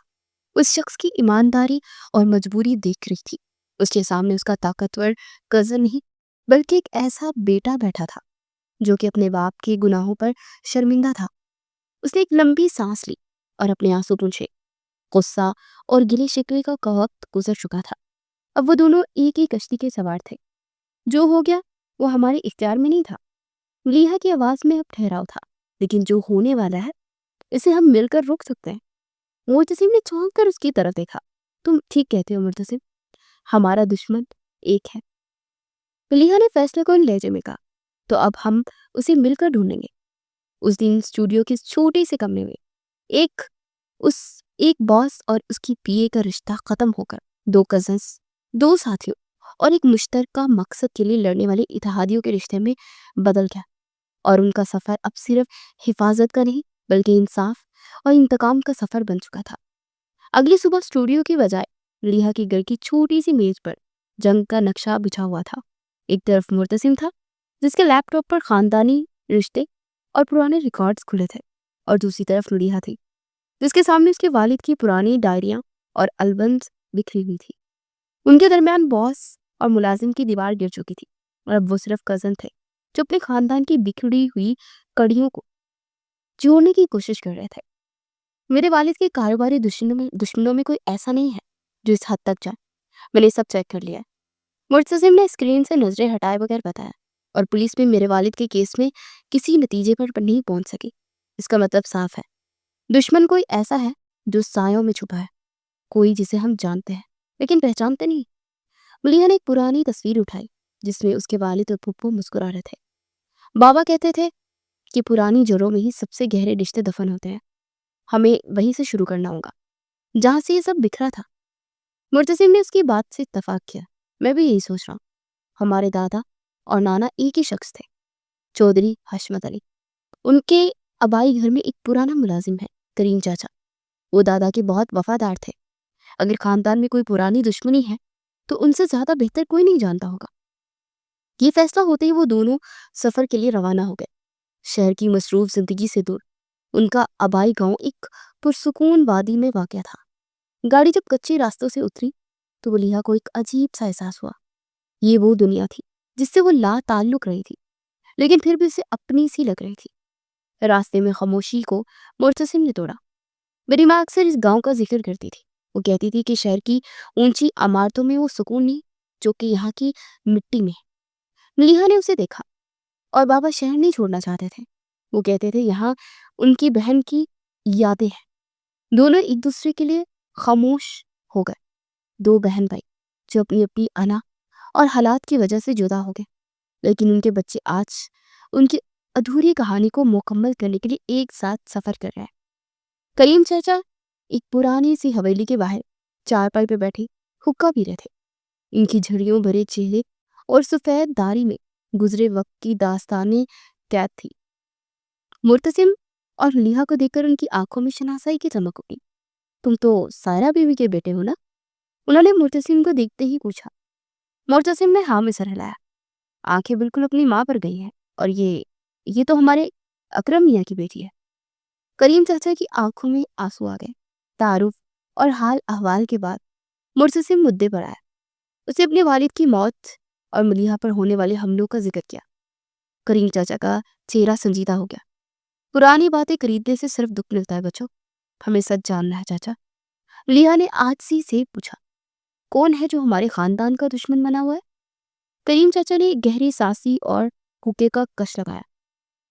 اس شخص کی ایمانداری اور مجبوری دیکھ رہی تھی۔ اس کے سامنے اس کا طاقتور کزن نہیں بلکہ ایک ایسا بیٹا بیٹھا تھا جو کہ اپنے باپ کے گناہوں پر شرمندہ تھا۔ اس نے ایک لمبی سانس لی اور اپنے آنسو پونچھے۔ غصہ اور گلے شکوے کا وقت گزر چکا تھا۔ اب وہ دونوں ایک ہی کشتی کے سوار تھے۔ جو ہو گیا وہ ہمارے اختیار میں نہیں تھا۔ ملیحہ کی آواز میں اب ٹھہراؤ تھا، لیکن جو ہونے والا ہے اسے ہم مل کر روک سکتے ہیں۔ مرتسم نے چونک کر اس کی طرف دیکھا۔ تم ٹھیک کہتے ہو مرتسم، ہمارا دشمن ایک ہے۔ ملیحہ نے فیصلہ کن لہجے میں کہا، تو اب ہم اسے مل کر ڈھونڈیں گے۔ اس دن اسٹوڈیو کے چھوٹے سے کمرے میں ایک باس اور اس کی پی اے کا رشتہ ختم ہو کر دو کزنز، دو ساتھیوں اور ایک مشترکہ مقصد کے لیے لڑنے والے اتحادیوں کے رشتے میں بدل گیا، اور ان کا سفر اب صرف حفاظت کا نہیں بلکہ انصاف اور انتقام کا سفر بن چکا تھا۔ اگلی صبح اسٹوڈیو کی بجائے ملیحہ کے گھر کی چھوٹی سی میز پر جنگ کا نقشہ بچھا ہوا تھا۔ ایک طرف مرتسم تھا جس کے لیپ ٹاپ پر خاندانی رشتے اور پرانے ریکارڈز کھلے تھے، اور دوسری طرف ملیحہ تھی جس کے سامنے اس کے والد کی پرانی ڈائریاں اور البمز بکھری ہوئی تھی۔ ان کے درمیان باس اور ملازم کی دیوار گر چکی تھی، اور اب وہ صرف کزن تھے جو اپنے خاندان کی بکھری ہوئی کڑیوں کو جوڑنے کی کوشش کر رہے تھے۔ میرے والد کے کاروباری دشمنوں میں کوئی ایسا نہیں ہے جو اس حد تک جائے۔ میں نے سب چیک کر لیا ہے، مرتضیم نے اسکرین سے نظریں ہٹائے بغیر بتایا، اور پولیس بھی میرے والد کے کیس میں کسی نتیجے پر نہیں پہنچ سکی۔ اس کا مطلب صاف ہے، دشمن کوئی ایسا ہے جو سایوں میں چھپا ہے، کوئی جسے ہم جانتے ہیں لیکن پہچانتے نہیں۔ ملیحہ نے ایک پرانی تصویر اٹھائی جس میں اس کے والد اور پھپھو مسکرا رہے تھے۔ بابا کہتے تھے کہ پرانی جڑوں میں ہی سب سے گہرے رشتے دفن ہوتے ہیں، ہمیں وہیں سے شروع کرنا ہوگا جہاں سے یہ سب بکھرا تھا۔ مرتضیم نے اس کی بات سے اتفاق کیا۔ میں بھی یہی سوچ رہا ہوں، ہمارے دادا اور نانا ایک ہی شخص تھے، چودھری حشمت علی۔ ان کے آبائی گھر میں ایک پرانا ملازم ہے، کریم چاچا۔ وہ دادا کے بہت وفادار تھے۔ اگر خاندان میں کوئی پرانی دشمنی ہے تو ان سے زیادہ بہتر کوئی نہیں جانتا ہوگا۔ یہ فیصلہ ہوتے ہی وہ دونوں سفر کے لیے روانہ ہو گئے، شہر کی مصروف زندگی سے دور۔ ان کا آبائی گاؤں ایک پرسکون وادی میں واقع تھا۔ گاڑی جب کچے راستوں سے اتری تو ملیحہ کو ایک عجیب سا احساس ہوا۔ یہ وہ دنیا تھی جس سے وہ لا تعلق رہی تھی، لیکن پھر بھی اسے اپنی سی لگ رہی تھی۔ راستے میں خاموشی کو مرتسم نے توڑا۔ میری ماں اکثر اس گاؤں کا ذکر کرتی تھی۔ وہ کہتی تھی کہ شہر کی اونچی عمارتوں میں وہ سکون نہیں جو کہ یہاں کی مٹی میں ہے۔ ملیحہ نے اسے دیکھا، اور بابا شہر نہیں چھوڑنا چاہتے تھے۔ وہ کہتے تھے یہاں ان کی بہن کی یادیں ہیں۔ دونوں ایک دوسرے کے لیے خاموش ہو گئے، دو بہن بھائی جو اپنی اپنی انا اور حالات کی وجہ سے جدا ہو گئے، لیکن ان کے بچے آج ان کی ادھوری کہانی کو مکمل کرنے کے لیے ایک ساتھ سفر کر رہے ہیں۔ کریم چاچا ایک پرانی سی حویلی کے باہر چارپائی پہ بیٹھے حقہ پی رہے تھے۔ ان کی جھڑیوں بھرے چہرے اور سفید داڑھی میں گزرے وقت کی داستانیں قید تھی۔ مرتسم اور ملیحہ کو دیکھ کر ان کی آنکھوں میں شناسائی کی چمک اٹھی۔ تم تو سائرہ بیوی کے بیٹے ہو نا؟ انہوں نے مرتسم کو دیکھتے ہی پوچھا۔ مرتسم نے ہاں میں سر ہلایا۔ آنکھیں بالکل اپنی ماں پر گئی ہیں، اور یہ تو ہمارے اکرم میاں کی بیٹی ہے۔ کریم چاچا کی آنکھوں میں آنسو آ گئے۔ تعارف اور حال احوال کے بعد مرتسم مدعے پر آیا۔ اسے اپنے والد کی موت اور ملیحہ پر ہونے والے حملوں کا ذکر کیا۔ کریم چاچا کا چہرہ سنجیدہ ہو گیا۔ پرانی باتیں خریدنے سے صرف دکھ ملتا ہے بچوں، ہمیں سچ جاننا ہے چاچا۔ ملیحہ نے آجزی سے پوچھا، کون ہے جو ہمارے خاندان کا دشمن بنا ہوا ہے؟ کریم چاچا نے گہری سانسی اور کوکے کا کش لگایا۔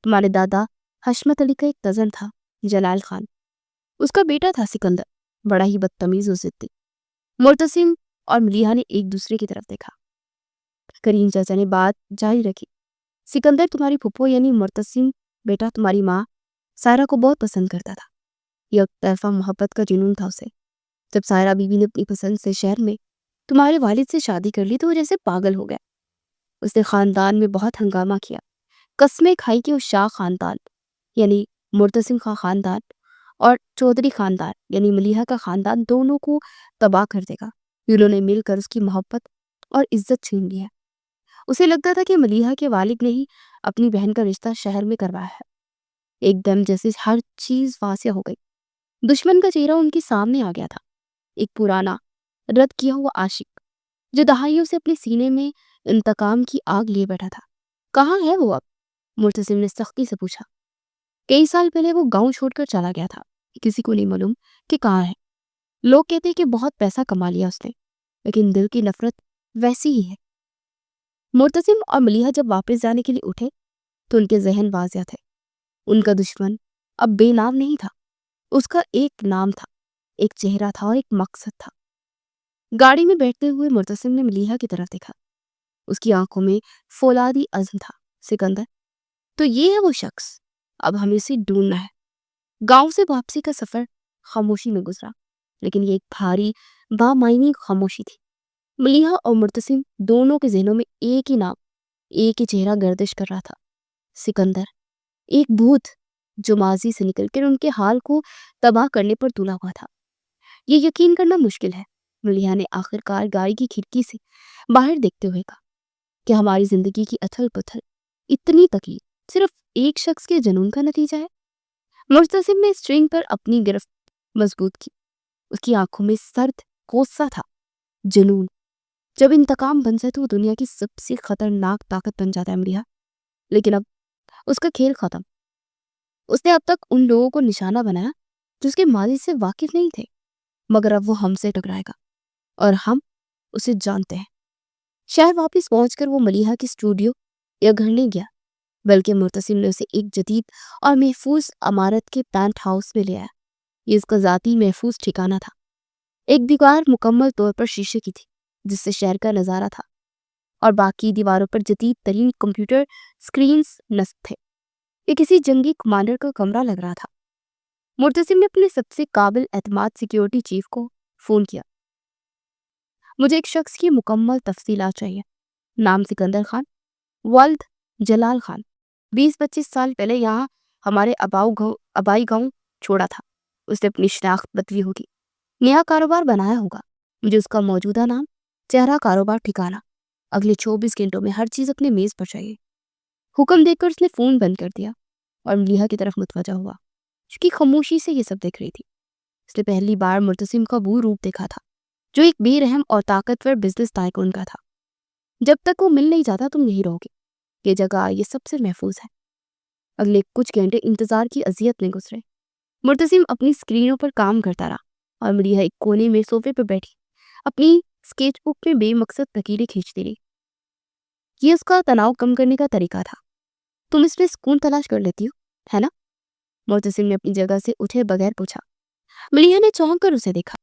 تمہارے دادا حشمت علی کا ایک کزن تھا، جلال خان۔ اس کا بیٹا تھا سکندر، بڑا ہی بدتمیز و ضدی۔ مرتسم اور ملیحہ نے ایک دوسرے کی طرف دیکھا۔ کریم چاچا نے بات جاری رکھی، سکندر تمہاری پھپھو یعنی مرتسم بیٹا تمہاری ماں سائرہ کو بہت پسند کرتا تھا۔ یک طرفہ محبت کا جنون تھا اسے۔ جب سائرہ بیوی نے اپنی پسند سے شہر میں تمہارے والد سے شادی کر لی تو وہ جیسے پاگل ہو گیا۔ اس نے خاندان میں بہت ہنگامہ کیا، قسمیں کھائی کہ وہ شاہ خاندان یعنی مرتسم خان خاندان اور چودھری خاندان یعنی ملیحہ کا خاندان دونوں کو تباہ کر دے گا۔ انہوں نے مل کر اس کی محبت اور عزت چھین لی ہے۔ اسے لگتا تھا کہ ملیحہ کے والد نے ہی اپنی بہن کا رشتہ شہر میں کروایا ہے۔ ایک دم جیسے ہر چیز واضح ہو گئی۔ دشمن کا چہرہ ان کے سامنے آ گیا تھا، ایک پرانا رد کیا ہوا عاشق جو دہائیوں سے اپنے سینے میں انتقام کی آگ لیے بیٹھا تھا۔ کہاں ہے وہ اب؟ مرتسم نے سختی سے پوچھا۔ کئی سال پہلے وہ گاؤں چھوڑ کر چلا گیا تھا، کسی کو نہیں معلوم کہ کہاں ہے۔ لوگ کہتے کہ بہت پیسہ کما لیا اس نے، لیکن دل کی نفرت ویسی ہی ہے۔ مرتسم اور ملیحہ جب واپس جانے کے لیے اٹھے تو ان کے ذہن واضح تھے۔ ان کا دشمن اب بے نام نہیں تھا، اس کا ایک نام تھا، ایک چہرہ تھا اور ایک مقصد تھا۔ گاڑی میں بیٹھتے ہوئے مرتسم نے ملیحہ کی طرف دیکھا۔ اس کی آنکھوں میں فولادی عزم تھا۔ سکندر، تو یہ ہے وہ شخص، اب ہمیں اسے ڈھونڈنا ہے۔ گاؤں سے واپسی کا سفر خاموشی میں گزرا، لیکن یہ ایک بھاری بامعنی خاموشی تھی۔ ملیحہ اور مرتسم دونوں کے ذہنوں میں ایک ہی نام، ایک ہی چہرہ گردش کر رہا تھا، سکندر، ایک بھوت جو ماضی سے نکل کر ان کے حال کو تباہ کرنے پر تلا ہوا تھا۔ یہ یقین کرنا مشکل ہے، ملیحہ نے آخر کار گاڑی کی کھڑکی سے باہر دیکھتے ہوئے کہا، کہ ہماری زندگی کی اتھل پتھل، اتنی تکلیف صرف ایک شخص کے جنون کا نتیجہ ہے؟ مرتسم نے اسٹرنگ پر اپنی گرفت مضبوط کی۔ اس کی آنکھوں میں سرد غصہ تھا۔ جنون جب انتقام بن جائے تو وہ دنیا کی سب سے خطرناک طاقت بن جاتا ہے ملیحہ، لیکن اب اس کا کھیل ختم۔ اس نے اب تک ان لوگوں کو نشانہ بنایا جو اس کے ماضی سے واقف نہیں تھے، مگر اب وہ ہم سے ٹکرائے گا اور ہم اسے جانتے ہیں۔ شہر واپس پہنچ کر وہ ملیحہ کی اسٹوڈیو یا گھر نہیں گیا، بلکہ مرتسم نے اسے ایک جدید اور محفوظ عمارت کے پینٹ ہاؤس میں لے آیا۔ یہ اس کا ذاتی محفوظ ٹھکانہ تھا۔ ایک دیوار مکمل طور پر شیشے کی تھی جس سے شہر کا نظارہ تھا، اور باقی دیواروں پر جدید ترین کمپیوٹر سکرینز نصب تھے۔ یہ کسی جنگی کمانڈر کا کمرہ لگ رہا تھا۔ مرتسم نے اپنے سب سے قابل اعتماد سیکیورٹی چیف کو فون کیا۔ مجھے ایک شخص کی مکمل تفصیلات چاہیے۔ نام سکندر خان، والد جلال خان، 20-25 سال پہلے یہاں ہمارے آبائی گاؤں چھوڑا تھا۔ اس نے اپنی شناخت بدلی ہوگی، نیا کاروبار بنایا ہوگا۔ مجھے اس کا موجودہ نام، چہرہ، کاروبار، ٹھکانہ، اگلے 24 گھنٹوں میں ہر چیز اپنے میز پر چاہیے۔ حکم دے کر اس نے فون بند کر دیا اور ملیحہ کی طرف متوجہ ہوا، اس کی خاموشی سے یہ سب دیکھ رہی تھی۔ اس نے پہلی بار مرتسم کا وہ روپ دیکھا تھا جو ایک بے رحم اور طاقتور بزنس ٹائکون کا تھا۔ جب تک وہ مل نہیں جاتا تم یہی رہو گے، یہ جگہ یہ سب سے محفوظ ہے۔ اگلے کچھ گھنٹے انتظار کی اذیت میں گزرے۔ مرتسم اپنی اسکرینوں پر کام کرتا رہا اور ملیحہ ایک کونے میں صوفے پر بیٹھی اپنی اسکیچ بک میں بے مقصد لکیریں کھینچتی رہی۔ یہ اس کا تناؤ کم کرنے کا طریقہ تھا۔ تم اس میں سکون تلاش کر لیتی ہو، ہے نا؟ مرتسم نے اپنی جگہ سے اٹھے بغیر پوچھا۔ ملیحہ نے چونک کر اسے دیکھا۔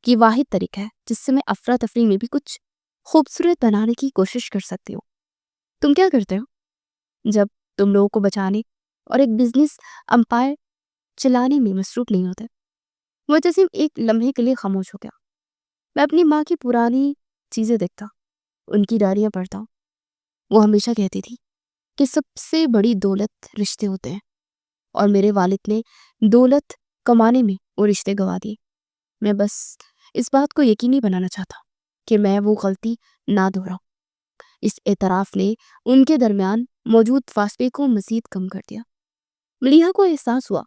یہ واحد طریقہ ہے جس سے میں افراتفری میں بھی کچھ خوبصورت بنانے کی کوشش کر سکتی ہوں۔ تم کیا کرتے ہو جب تم لوگوں کو بچانے اور ایک بزنس امپائر چلانے میں مصروف نہیں ہوتے؟ مرتسم ایک لمحے کے لیے خاموش ہو گیا۔ میں اپنی ماں کی پرانی چیزیں دیکھتا، ان کی ڈائریاں پڑھتا ہوں۔ وہ ہمیشہ کہتی تھی کہ سب سے بڑی دولت رشتے ہوتے ہیں، اور میرے والد نے دولت کمانے میں وہ رشتے گوا دیے۔ میں بس اس بات کو یقینی بنانا چاہتا کہ میں وہ غلطی نہ دہراؤں۔ اس اعتراف نے ان کے درمیان موجود فاصلے کو مزید کم کر دیا۔ ملیحہ کو احساس ہوا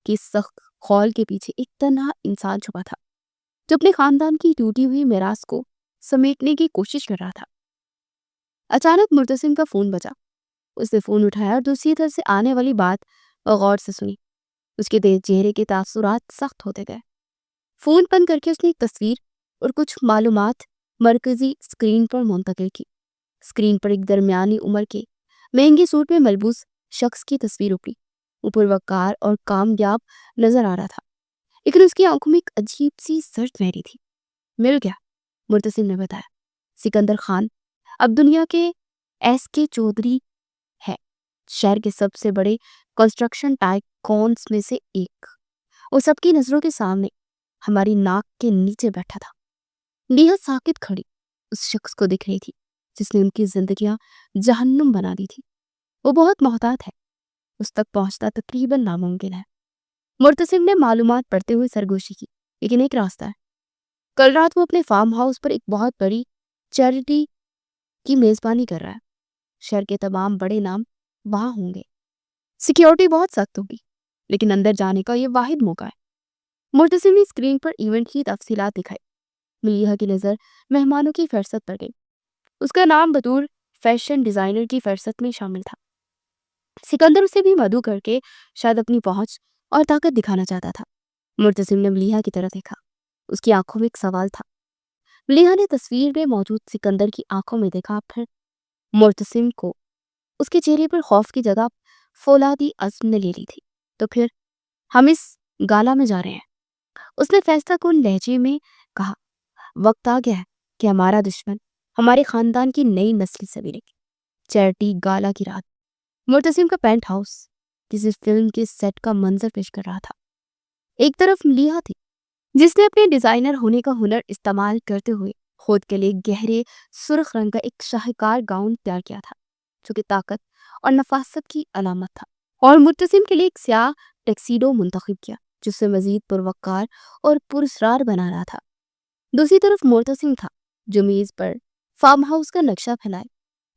کہ اس سخت خول کے پیچھے ایک تنہا انسان چھپا تھا جو اپنے خاندان کی ٹوٹی ہوئی میراث کو سمیٹنے کی کوشش کر رہا تھا۔ اچانک مرتسم کا فون بجا۔ اس نے فون اٹھایا اور دوسری طرف سے آنے والی بات غور سے سنی۔ اس کے چہرے کے تاثرات سخت ہوتے گئے۔ فون بند کر کے اس نے ایک تصویر اور کچھ معلومات مرکزی اسکرین پر منتقل کی۔ اسکرین پر ایک درمیانی عمر کے مہنگے سوٹ میں ملبوس شخص کی تصویر اپری، اوپر وقار اور کامیاب نظر آ رہا تھا، لیکن اس کی آنکھوں میں ایک عجیب سی سرد مہری تھی۔ مل گیا، مرتسم نے بتایا۔ سکندر خان اب دنیا کے ایس کے چودھری ہے، شہر کے سب سے بڑے کنسٹرکشن ٹائکونز میں سے ایک۔ وہ سب کی نظروں کے سامنے ہماری ناک کے نیچے بیٹھا تھا۔ ملیحہ ساکت کھڑی اس شخص کو دیکھ رہی تھی جس نے ان کی زندگیاں جہنم بنا دی تھی۔ وہ بہت محتاط ہے، اس تک پہنچنا تقریباً ناممکن ہے۔ مرتسم نے معلومات پڑھتے ہوئے سرگوشی کی، لیکن ایک راستہ ہے۔ کل رات وہ اپنے فارم ہاؤس پر ایک بہت بڑی چیریٹی کی میزبانی کر رہا ہے۔ شہر کے تمام بڑے نام وہاں ہوں گے۔ سیکیورٹی بہت سخت ہوگی، لیکن اندر جانے کا یہ واحد موقع ہے۔ مرتسم نے اسکرین پر ایونٹ کی تفصیلات دکھائی۔ ملیحہ کی نظر مہمانوں کی فہرست پر گئی۔ اس کا نام بطور فیشن ڈیزائنر کی فہرست میں شامل تھا۔ سکندر اسے بھی مدعو کر کے شاید اپنی پہنچ اور طاقت دکھانا چاہتا تھا۔ مرتسم نے ملیحہ کی طرف دیکھا۔ اس کی آنکھوں میں ایک سوال تھا۔ ملیحہ نے تصویر میں موجود سکندر کی آنکھوں میں دیکھا، پھر مرتسم کو۔ اس کے چہرے پر خوف کی جگہ فولادی عزم نے لے لی تھی۔ تو پھر ہم اس گالا میں جا رہے ہیں، اس نے فیصلہ کن لہجے میں کہا۔ وقت آ گیا ہے کہ ہمارا دشمن ہمارے خاندان کی نئی نسل سے ملے گی۔ چیریٹی گالا کی رات۔ مرتسم کا پینٹ ہاؤس کسی فلم کے سیٹ کا منظر پیش کر رہا تھا۔ ایک طرف ملیحہ تھی جس نے اپنے ڈیزائنر ہونے کا ہنر استعمال کرتے ہوئے خود کے لیے گہرے سرخ رنگ کا ایک شاہکار گاؤن تیار کیا تھا جو کہ طاقت اور نفاست کی علامت تھا، اور مرتسم کے لیے ایک سیاہ ٹیکسیڈو منتخب کیا جو اسے مزید پروقار اور پراسرار بنا رہا تھا۔ دوسری طرف معتصم تھا جو میز پر فارم ہاؤس کا نقشہ پھیلائے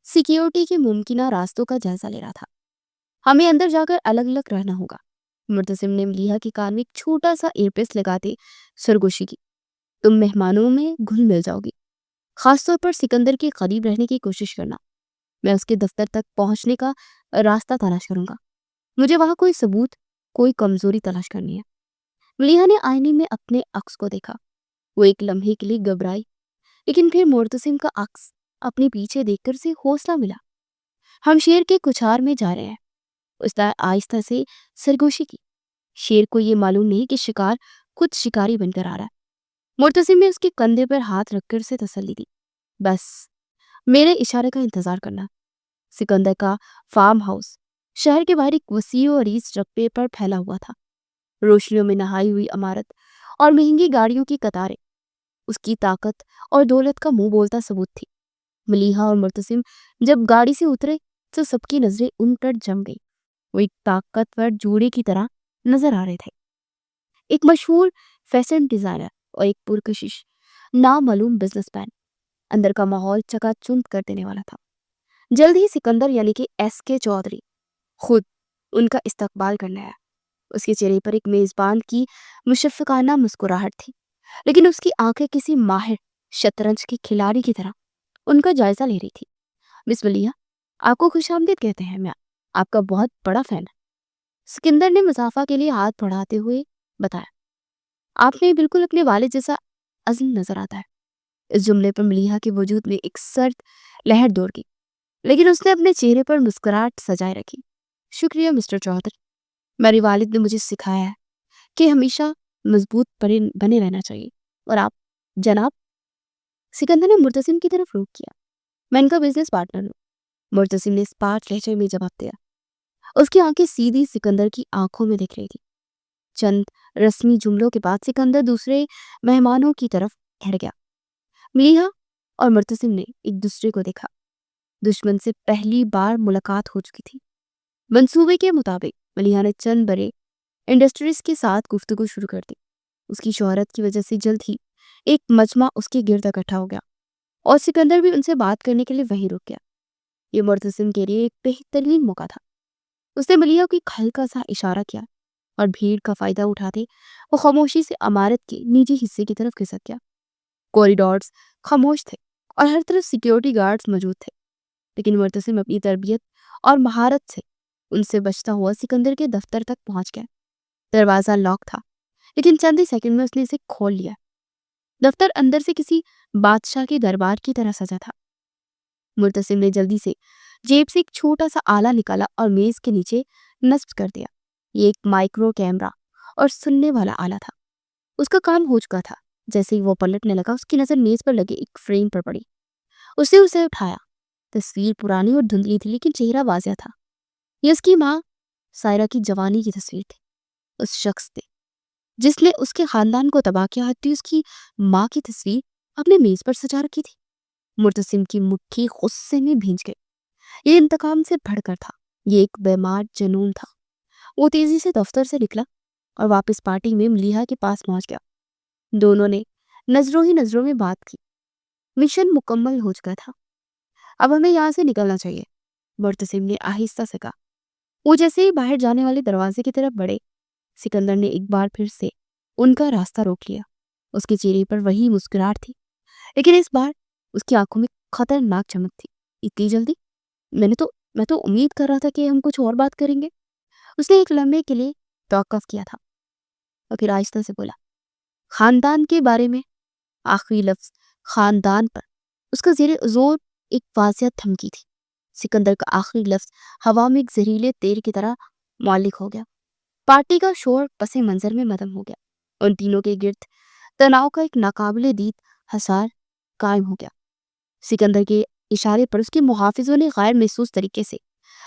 سیکیورٹی کے ممکنہ راستوں کا جائزہ لے رہا تھا۔ ہمیں اندر جا کر الگ الگ رہنا ہوگا، معتصم نے ملیحہ کی کان میں ایک چھوٹا سا ایئر پیس لگاتے سرگوشی کی۔ تم مہمانوں میں گھل مل جاؤ گی، خاص طور پر سکندر کے قریب رہنے کی کوشش کرنا۔ میں اس کے دفتر تک پہنچنے کا راستہ تلاش کروں گا، مجھے وہاں کوئی ثبوت، کوئی کمزوری تلاش کرنی ہے۔ ملیحہ نے آئینے میں اپنے عکس کو دیکھا۔ وہ ایک لمحے کے لیے گھبرائی، لیکن پھر معتصم کا عکس اپنے پیچھے دیکھ کر اسے حوصلہ ملا۔ ہم شیر کے کچھار میں جا رہے ہیں، اس نے آہستہ سے سرگوشی کی۔ شیر کو یہ معلوم نہیں کہ شکار خود شکاری بن کر آ رہا ہے۔ معتصم نے اس کے کندھے پر ہاتھ رکھ کر اسے تسلی دی۔ بس میرے اشارے کا انتظار کرنا۔ سکندر کا فارم ہاؤس شہر کے باہر ایک وسیع و عریض رقبے پر پھیلا ہوا تھا۔ روشنیوں میں نہائی ہوئی عمارت اور مہنگی گاڑیوں کی قطاریں اس کی طاقت اور دولت کا منہ بولتا ثبوت تھی۔ ملیحہ اور معتصم جب گاڑی سے اترے تو سب کی نظریں ان پر جم گئی۔ وہ ایک طاقتور جوڑے کی طرح نظر آ رہے تھے، ایک مشہور فیشن ڈیزائنر اور ایک پرکشش نامعلوم بزنس مین۔ اندر کا ماحول چکا چوند کر دینے والا تھا۔ جلد ہی سکندر یعنی کہ ایس کے چودھری خود ان کا استقبال کرنے آیا۔ اس کے چہرے پر ایک میزبان کی مشفقانہ مسکراہٹ تھی، لیکن اس کی آنکھیں کسی ماہر شطرنج کے کھلاڑی کی طرح ان کا جائزہ لے رہی تھی۔ مس ملیحہ، آپ کو خوش آمدید کہتے ہیں، میں آپ کا بہت بڑا فین ہے، سکندر نے مصافحہ کے لیے ہاتھ بڑھاتے ہوئے بتایا۔ آپ میں بالکل اپنے والد جیسا عزم نظر آتا ہے۔ اس جملے پر ملیحہ کے وجود میں ایک سرد لہر دوڑ گئی، لیکن اس نے اپنے چہرے پر مسکراہٹ سجائے رکھی۔ شکریہ مسٹر چودھری، میرے والد نے مجھے سکھایا ہے کہ ہمیشہ مضبوط بنے رہنا چاہیے، اور آپ جناب؟ سکندر نے معتصم کی طرف رخ کیا۔ میں ان کا بزنس پارٹنر ہوں، معتصم نے اسپاٹ لہجے میں جواب دیا۔ اس کی آنکھیں سیدھی سکندر کی آنکھوں میں دیکھ رہی تھی۔ چند رسمی جملوں کے بعد سکندر دوسرے مہمانوں کی طرف ٹھہر گیا۔ ملیحہ اور معتصم نے ایک دوسرے کو دیکھا۔ دشمن سے پہلی بار ملاقات ہو چکی تھی۔ منصوبے کے مطابق ملیحہ نے چند بڑے انڈسٹریز کے ساتھ گفتگو شروع کر دی۔ اس کی شہرت کی وجہ سے جلد ہی ایک مجمع اس کے گرد اکٹھا ہو گیا، اور سکندر بھی ان سے بات کرنے کے لیے وہیں رک گیا۔ یہ معتصم کے لیے ایک بہترین موقع تھا۔ اس نے ملیحہ کو ایک ہلکا سا اشارہ کیا، اور بھیڑ کا فائدہ اٹھاتے وہ خاموشی سے عمارت کے نجی حصے کی طرف کھسک گیا۔ کوریڈورز خاموش تھے اور ہر طرف سیکیورٹی گارڈز موجود تھے، لیکن معتصم اپنی تربیت اور مہارت سے ان سے بچتا ہوا سکندر کے دفتر تک پہنچ گیا۔ دروازہ لاک تھا، لیکن چند ہی سیکنڈ میں اس نے اسے کھول لیا۔ دفتر اندر سے کسی بادشاہ کے دربار کی طرح سجا تھا۔ معتصم نے جلدی سے جیب سے ایک چھوٹا سا آلہ نکالا اور میز کے نیچے نصب کر دیا۔ یہ ایک مائکرو کیمرہ اور سننے والا آلہ تھا۔ اس کا کام ہو چکا تھا۔ جیسے ہی وہ پلٹنے لگا، اس کی نظر میز پر لگے ایک فریم پر پڑی۔ اس نے اسے اٹھایا۔ تصویر پرانی اور دھندلی تھی، لیکن چہرہ واضح تھا۔ یہ اس کی ماں سائرہ کی جوانی کی تصویر تھی۔ اس شخص نے جس نے اس کے خاندان کو تباہ کیا تھی، اس کی ماں کی تصویر اپنے میز پر سجا رکھی تھی۔ معتصم کی مٹھی غصے میں بھیج گئی۔ یہ انتقام سے بڑھ کر تھا، یہ ایک بیمار جنون تھا۔ وہ تیزی سے دفتر سے نکلا اور واپس پارٹی میں ملیحہ کے پاس پہنچ گیا۔ دونوں نے نظروں ہی نظروں میں بات کی۔ مشن مکمل ہو چکا تھا۔ اب ہمیں یہاں سے نکلنا چاہیے، معتصم نے آہستہ سے کہا۔ وہ جیسے ہی باہر جانے والے دروازے کی طرف بڑھے، سکندر نے ایک بار پھر سے ان کا راستہ روک لیا۔ اس کے چہرے پر وہی مسکراہٹ تھی، لیکن اس بار اس کی آنکھوں میں خطرناک چمک تھی۔ اتنی جلدی؟ میں تو امید کر رہا تھا کہ ہم کچھ اور بات کریں گے۔ اس نے ایک لمحے کے لیے توقف کیا تھا اور پھر آہستہ سے بولا، خاندان کے بارے میں۔ آخری لفظ خاندان پر اس کا زیر زور ایک واضح دھمکی تھی۔ سکندر کا آخری لفظ ہوا میں ایک زہریلے تیر کی طرح معلق ہو گیا۔ پارٹی کا شور پس منظر میں مدھم ہو گیا۔ ان تینوں کے گرد تناؤ کا ایک ناقابل دید حصار قائم ہو گیا۔ سکندر کے اشارے پر اس کے محافظوں نے غیر محسوس طریقے سے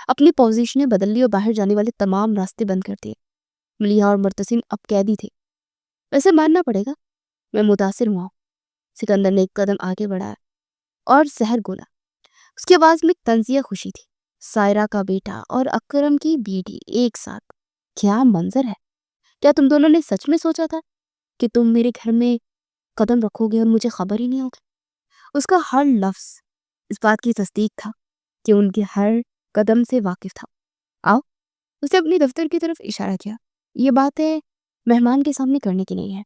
اپنی پوزیشنیں بدل لی اور باہر جانے والے تمام راستے بند کر دیے۔ ملیحہ اور معتصم اب قیدی تھے۔ ویسے ماننا پڑے گا، میں متاثر ہوا ہوں۔ سکندر نے ایک قدم آگے بڑھایا اور زہر گولا۔ اس کی آواز میں ایک طنزیہ خوشی تھی۔ سائرہ کا بیٹا اور اکرم کی بیٹی ایک ساتھ، کیا منظر ہے! کیا تم دونوں نے سچ میں سوچا تھا کہ تم میرے گھر میں قدم رکھو گے اور مجھے خبر ہی نہیں ہوگی؟ اس کا ہر لفظ اس بات کی تصدیق تھا کہ ان کے ہر قدم سے واقف تھا۔ آؤ، اسے اپنی دفتر کی طرف اشارہ کیا۔ یہ باتیں مہمان کے سامنے کرنے کی نہیں ہے،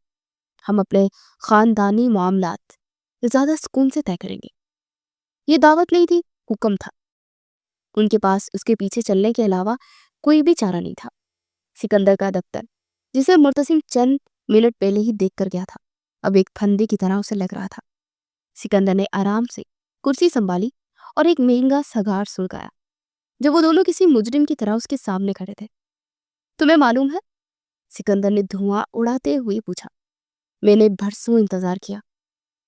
ہم اپنے خاندانی معاملات زیادہ سکون سے طے کریں گے۔ یہ دعوت نہیں تھی، حکم تھا۔ ان کے پاس اس کے پیچھے چلنے کے علاوہ کوئی بھی چارہ نہیں تھا۔ سکندر کا دفتر، جسے مرتسم چند منٹ پہلے ہی دیکھ کر گیا تھا، اب ایک پھندے کی طرح اسے لگ رہا تھا۔ سکندر نے آرام سے کرسی سنبھالی اور ایک مہنگا سگار سلگایا جب وہ دونوں کسی مجرم کی طرح اس کے سامنے کھڑے تھے۔ تمہیں معلوم ہے؟ سکندر نے دھواں اڑاتے ہوئے پوچھا۔ میں نے برسوں انتظار کیا۔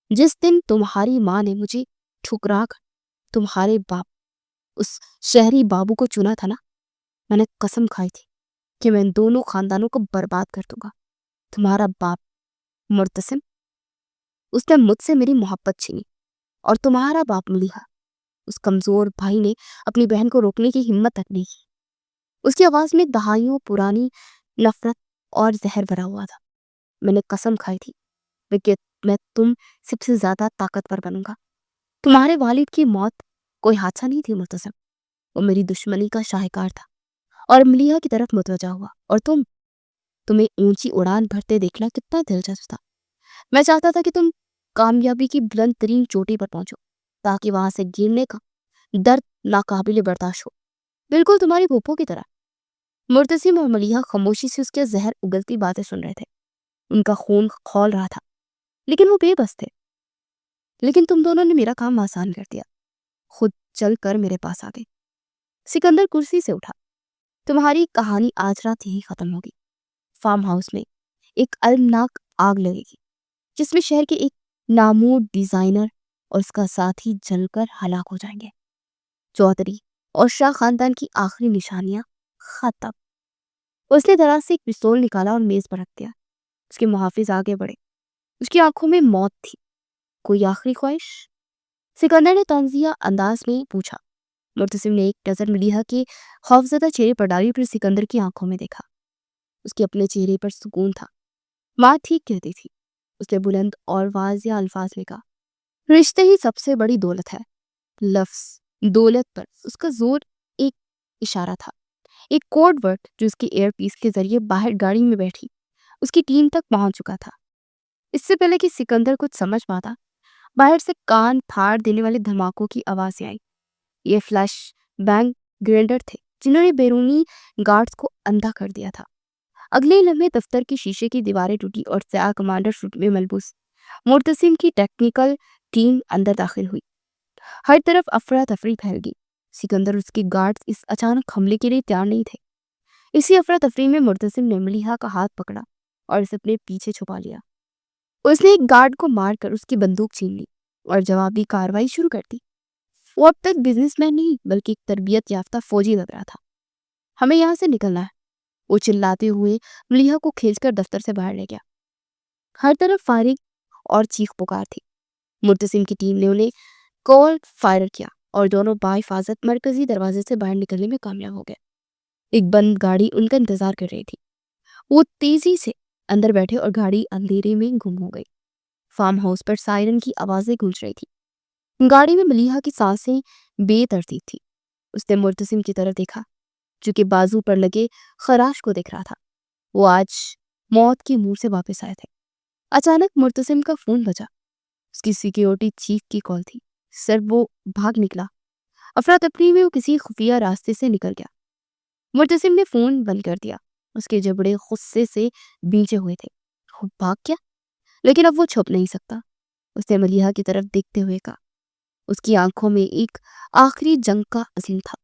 جس دن تمہاری ماں نے مجھے ٹھکرا کر تمہارے باپ اس شہری بابو کو چنا تھا نا، میں نے قسم کھائی تھی کہ میں ان دونوں خاندانوں کو برباد کر دوں گا۔ تمہارا باپ مرتسم، اس نے مجھ سے میری محبت چھینی، اور تمہارا باپ ملیحہ، اس کمزور بھائی نے اپنی بہن کو روکنے کی ہمت تک نہیں کی۔ اس کی آواز میں دہائیوں پرانی نفرت اور زہر بھرا ہوا تھا۔ میں نے قسم کھائی تھی کہ میں تم سب سے زیادہ طاقتور بنوں گا۔ تمہارے والد کی موت کوئی حادثہ نہیں تھی مرتسم، وہ میری دشمنی کا شاہکار تھا، اور ملیحہ کی طرف متوجہ ہوا۔ اور تمہیں اونچی اڑان بھرتے دیکھنا کتنا دلچسپ تھا۔ میں چاہتا تھا کہ تم کامیابی کی بلند ترین چوٹی پر پہنچو، تاکہ وہاں سے گرنے کا درد ناقابل برداشت ہو، بالکل تمہاری پھوپھو کی طرح۔ مرتسم اور ملیحہ خاموشی سے اس کے زہر اگلتی باتیں سن رہے تھے۔ ان کا خون کھول رہا تھا، لیکن وہ بے بس تھے۔ لیکن تم دونوں نے میرا کام آسان کر دیا، خود چل کر میرے پاس آ گئے۔ سکندر کرسی سے اٹھا۔ تمہاری کہانی آج رات یہی ختم ہوگی۔ فارم ہاؤس میں ایک المناک آگ لگے گی، جس میں شہر کے ایک نامور ڈیزائنر اور اس کا ساتھی جل کر ہلاک ہو جائیں گے۔ چودھری اور شاہ خاندان کی آخری نشانیاں ختم۔ اس نے دراز سے ایک پستول نکالا اور میز پر رکھ دیا۔ اس کے محافظ آگے بڑھے۔ اس کی آنکھوں میں موت تھی۔ کوئی آخری خواہش؟ سکندر نے طنزیہ انداز میں پوچھا۔ مرتسم نے ایک نظر ملیحہ کے خوفزدہ چہرے پر ڈالی، پھر سکندر کی آنکھوں میں دیکھا۔ اس کے اپنے چہرے پر سکون تھا۔ ماں ٹھیک کہتی تھی، اس نے بلند اور واضح الفاظ میں کہا۔ رشتے ہی سب سے بڑی دولت ہے۔ لفظ دولت پر اس کا زور ایک اشارہ تھا، ایک کوڈ ورڈ جو اس کے ایئر پیس کے ذریعے باہر گاڑی میں بیٹھی اس کی ٹیم تک پہنچ چکا تھا۔ اس سے پہلے کہ سکندر کچھ سمجھ پاتا، باہر سے کان پھاڑ دینے والے دھماکوں کی آوازیں آئی۔ یہ فلیش بینگ گرینیڈر تھے جنہوں نے بیرونی گارڈز کو اندھا کر دیا تھا۔ اگلے لمحے دفتر کی شیشے کی دیواریں ٹوٹی اور سیاہ کمانڈر سوٹ میں ملبوس مرتسم کی ٹیکنیکل ٹیم اندر داخل ہوئی۔ ہر طرف افراتفری پھیل گئی۔ سکندر اور اس کے گارڈز اس اچانک حملے کے لیے تیار نہیں تھے۔ اسی افراتفری میں مرتسم نے ملیحہ کا ہاتھ پکڑا اور اسے اپنے پیچھے چھپا لیا۔ اس نے ایک گارڈ کو مار کر اس کی بندوق چھین لی اور جوابی کارروائی شروع کر دی۔ وہ اب تک بزنس مین نہیں بلکہ ایک تربیت یافتہ فوجی لگ رہا تھا۔ ہمیں یہاں سے نکلنا ہے، وہ چلاتے ہوئے ملیحہ کو کھینچ کر دفتر سے باہر لے گیا۔ ہر طرف فائرنگ اور چیخ پکار تھی۔ مرتسم کی ٹیم نے انہیں کولڈ فائر کیا اور دونوں بحفاظت مرکزی دروازے سے باہر نکلنے میں کامیاب ہو گئے۔ ایک بند گاڑی ان کا انتظار کر رہی تھی۔ وہ تیزی سے اندر بیٹھے اور گاڑی اندھیرے میں گم ہو گئی۔ فارم ہاؤس پر سائرن کی آوازیں گونج رہی تھی۔ گاڑی میں ملیحہ کی سانسیں بے ترتیب تھی۔ اس نے مرتسم کی طرف دیکھا جو کہ بازو پر لگے خراش کو دیکھ رہا تھا۔ وہ آج موت کے منہ سے واپس آئے تھے۔ اچانک مرتسم کا فون بجا۔ اس کی سیکیورٹی چیف کی کال تھی۔ سر وہ بھاگ نکلا۔ افراتفری میں وہ کسی خفیہ راستے سے نکل گیا۔ مرتسم نے فون بند کر دیا۔ اس کے جبڑے غصے سے بھیجے ہوئے تھے۔ وہ بھاگ گیا، لیکن اب وہ چھپ نہیں سکتا۔ اس نے ملیحہ کی طرف دیکھتے ہوئے کہا۔ اس کی آنکھوں میں ایک آخری جنگ کا عزم تھا۔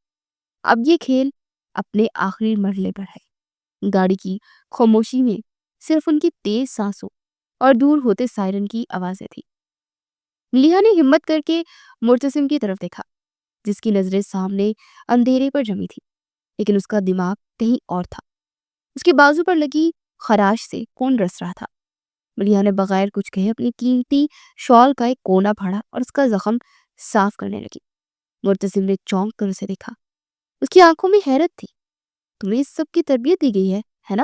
اب یہ کھیل اپنے آخری مرحلے پر ہے۔ گاڑی کی خاموشی میں صرف ان کی تیز سانسوں اور دور ہوتے سائرن کی آوازیں تھی۔ ملیحہ نے ہمت کر کے مرتسم کی طرف دیکھا، جس کی نظریں سامنے اندھیرے پر جمی تھی، لیکن اس کا دماغ کہیں اور تھا۔ اس کے بازو پر لگی خراش سے خون رس رہا تھا۔ ملیحہ نے بغیر کچھ کہے اپنی قیمتی شال کا ایک کونا پھاڑا اور اس کا زخم صاف کرنے لگی۔ مرتسم نے چونک کر اسے دیکھا۔ اس کی آنکھوں میں حیرت تھی۔ تمہیں اس سب کی تربیت دی گئی ہے نا؟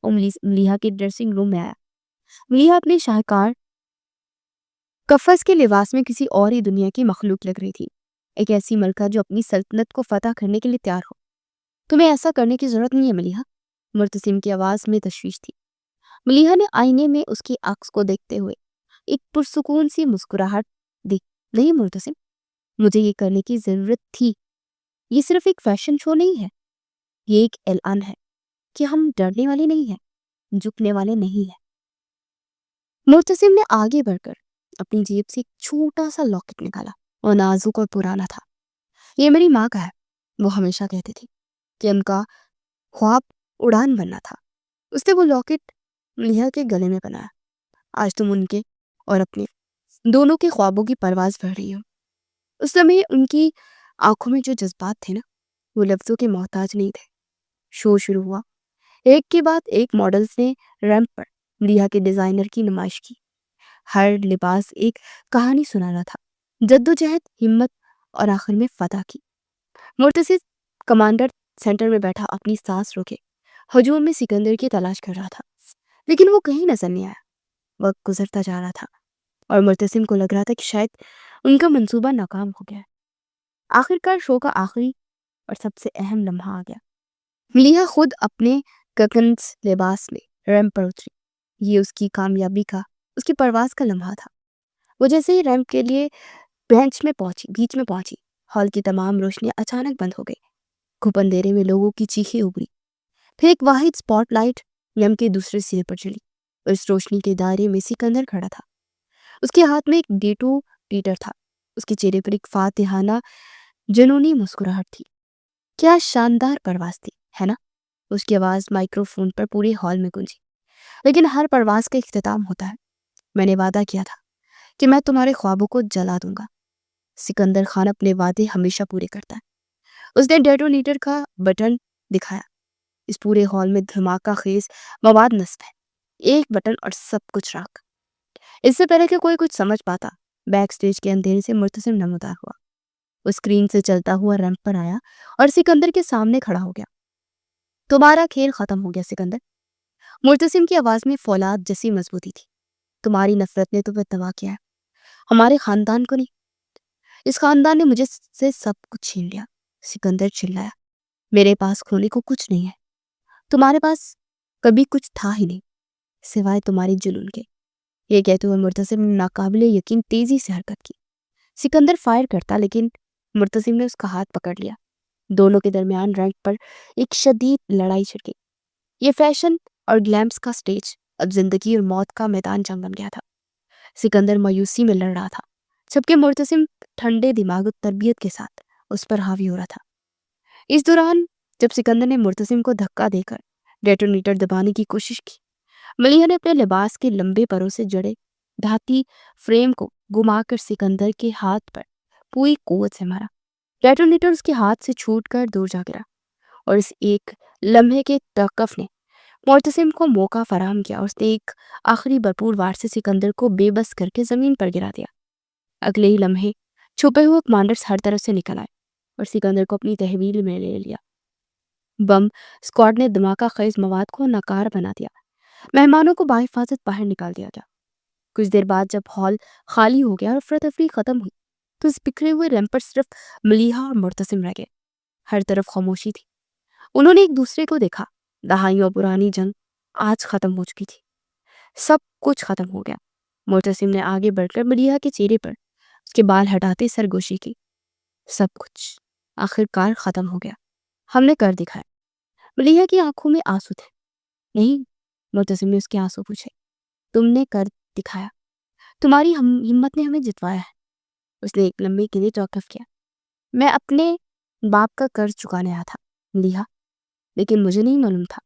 اور ملیحہ کے ڈریسنگ روم میں آیا۔ ملیحہ اپنے شاہکار کفس کے لباس میں کسی اور ہی دنیا کی مخلوق لگ رہی تھی، ایک ایسی ملکہ جو اپنی سلطنت کو فتح کرنے کے لیے تیار ہو۔ تمہیں ایسا کرنے کی ضرورت نہیں ہے ملیحہ، مرتسم کی آواز میں تشویش تھی۔ ملیحہ نے آئینے میں اس کی عکس کو دیکھتے ہوئے ایک پرسکون سی مسکراہٹ دی۔ نہیں مرتسم، مجھے یہ کرنے کی ضرورت تھی۔ یہ صرف ایک فیشن شو نہیں ہے، یہ ایک اعلان ہے کہ ہم ڈرنے والے نہیں ہیں، جھکنے والے نہیں ہیں۔ مرتسم نے آگے بڑھ کر اپنی جیب سے ایک چھوٹا سا لاکٹ نکالا اور نازک اور پرانا تھا۔ یہ میری ماں کا ہے، وہ ہمیشہ کہتی تھی کہ ان کا خواب اڑان بننا تھا۔ اس نے وہ لاکٹ ملیحہ کے گلے میں بنایا۔ آج تم ان کے اور اپنے دونوں کے خوابوں کی پرواز کر رہی ہو۔ اس لمحے ان کی آنکھوں میں جو جذبات تھے نا، وہ لفظوں کے محتاج نہیں تھے۔ شو شروع ہوا۔ ایک کے بعد ایک ماڈلز نے ریمپ پر ملیحہ کے ڈیزائنر کی نمائش کی۔ ہر لباس ایک کہانی سنانا تھا، جدوجہد، ہمت اور آخر میں فتح کی۔ مرتسم کمانڈر سینٹر میں بیٹھا اپنی سانس روکے ہجوم میں سکندر کی تلاش کر رہا تھا، لیکن وہ کہیں نظر نہیں آیا۔ وقت گزرتا جا رہا تھا اور مرتسم کو لگ رہا تھا کہ شاید ان کا منصوبہ ناکام ہو گیا ہے۔ آخرکار شو کا آخری اور سب سے اہم لمحہ آ گیا۔ ملیحہ خود اپنے ککنز لباس میں ریمپ پر اتری۔ یہ اس کی کامیابی کا، اس کی پرواز کا لمحہ تھا۔ وہ جیسے ہی ریمپ کے لیے بیچ میں پہنچی، ہال کی تمام روشنیاں اچانک بند ہو گئی۔ گھپ اندھیرے میں لوگوں کی چیخیں ابھری۔ پھر ایک واحد سپاٹ لائٹ ریمپ کے دوسرے سرے پر چلی اور اس روشنی کے دائرے میں سکندر کھڑا تھا۔ اس کے ہاتھ میں ایک ڈیٹونیٹر تھا۔ اس کے چہرے پر ایک فاتحانہ جنونی مسکراہٹ تھی۔ کیا شاندار پرواز تھی، ہے نا؟ اس کی آواز مائکرو فون پر پورے ہال میں گونجی۔ لیکن ہر پرواز کا اختتام ہوتا ہے۔ میں نے وعدہ کیا تھا کہ میں تمہارے خوابوں کو جلا دوں گا۔ سکندر خان اپنے وعدے ہمیشہ پورے کرتا ہے۔ اس نے ڈیٹونیٹر کا بٹن دکھایا۔ اس پورے ہال میں دھماکہ خیز مواد نصب ہے۔ ایک بٹن اور سب کچھ راکھ۔ اس سے پہلے کہ کوئی کچھ سمجھ پاتا، بیک سٹیج کے اندھیرے سے مرتسم نمودار ہوا۔ وہ اسکرین سے چلتا ہوا ریمپ پر آیا اور سکندر کے سامنے کھڑا ہو گیا۔ تمہارا کھیل ختم ہو گیا سکندر۔ مرتسم کی آواز میں فولاد جیسی مضبوطی تھی۔ تمہاری نفرت نے تمہیں تباہ کیا ہے، ہمارے خاندان کو نہیں۔ اس خاندان نے مجھے سے سب کچھ چھین لیا۔ سکندر چلایا۔ میرے پاس کھونے کو کچھ نہیں ہے۔ تمہارے پاس کبھی کچھ تھا ہی نہیں سوائے تمہاری جنون کے۔ یہ کہتے ہوئے مرتسم نے ناقابل یقین تیزی سے حرکت کی۔ سکندر فائر کرتا، لیکن مرتسم نے اس کا ہاتھ پکڑ لیا۔ دونوں کے درمیان ریمپ پر ایک شدید لڑائی چھڑ گئی۔ یہ فیشن اور گلیمز کا سٹیج اب زندگی اور موت کا میدان جنگ بن گیا تھا۔ سکندر مایوسی میں لڑ رہا تھا، جبکہ مرتسم ٹھنڈے دماغ و تربیت کے ساتھ اس پر حاوی ہو رہا تھا۔ اس دوران جب سکندر نے مرتسم کو دھکا دے کر ڈیٹونیٹر دبانے کی کوشش کی، ملیحہ نے اپنے لباس کے لمبے پروں سے جڑے دھاتی فریم کو گھما کر سکندر کے ہاتھ پر پوری قوت سے مارا۔ ڈیٹونیٹر اس کے ہاتھ سے چھوٹ کر دور جا گرا اور اس ایک لمحے کے توقف نے مرتسم کو موقع فراہم کیا اور اس نے ایک آخری بھرپور وار سے سکندر کو بے بس کر کے زمین پر گرا دیا۔ اگلے ہی لمحے چھپے ہوئے کمانڈرز ہر طرف سے نکل آئے اور سکندر کو اپنی تحویل میں لے لیا۔ بم اسکواڈ نے دھماکہ خیز مواد کو ناکار بنا دیا۔ مہمانوں کو بحفاظت باہر نکال دیا گیا۔ کچھ دیر بعد جب ہال خالی ہو گیا اور افراتفری ختم ہوئی تو اس بکھرے ہوئے ریمپ پر صرف ملیحہ اور مرتسم رہ گئے۔ ہر طرف خاموشی تھی۔ انہوں نے ایک دوسرے کو دیکھا۔ دہائیوں پرانی جنگ آج ختم ہو چکی تھی۔ سب کچھ ختم ہو گیا۔ مرتسم نے آگے بڑھ کر ملیحہ کے چہرے پر اس کے بال ہٹاتے سرگوشی کی۔ سب کچھ آخرکار ختم ہو گیا، ہم نے کر دکھایا۔ ملیحہ کی آنکھوں میں آنسو تھے۔ نہیں، مرتسم نے اس کے آنسو پوچھے، تم نے کر دکھایا، تمہاری ہمت نے ہمیں جتوایا ہے۔ اس نے ایک لمحے کے لیے توقف کیا۔ میں اپنے باپ کا قرض چکانے آیا تھا ملیحہ، لیکن مجھے نہیں معلوم تھا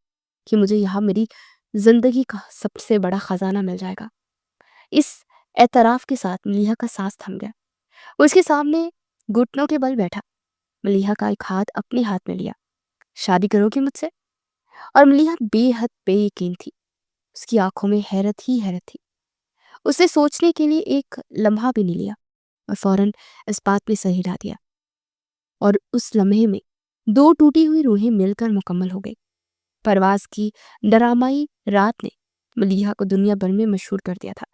کہ مجھے یہاں میری زندگی کا سب سے بڑا خزانہ مل جائے گا۔ اس اعتراف کے ساتھ ملیحہ کا سانس تھم گیا۔ وہ اس کے سامنے گھٹنوں کے بل بیٹھا، ملیحہ کا ایک ہاتھ اپنے ہاتھ میں لیا۔ شادی کرو گی مجھ سے؟ اور ملیحہ بے حد بے یقین تھی۔ اس کی آنکھوں میں حیرت ہی حیرت تھی۔ اسے سوچنے کے لیے ایک لمحہ بھی نہیں لیا اور فوراً اس بات پہ صحیح لا دیا۔ اور اس لمحے میں دو ٹوٹی ہوئی روحیں مل کر مکمل ہو گئی۔ پرواز کی ڈرامائی رات نے ملیحہ کو دنیا بھر میں مشہور کر دیا تھا۔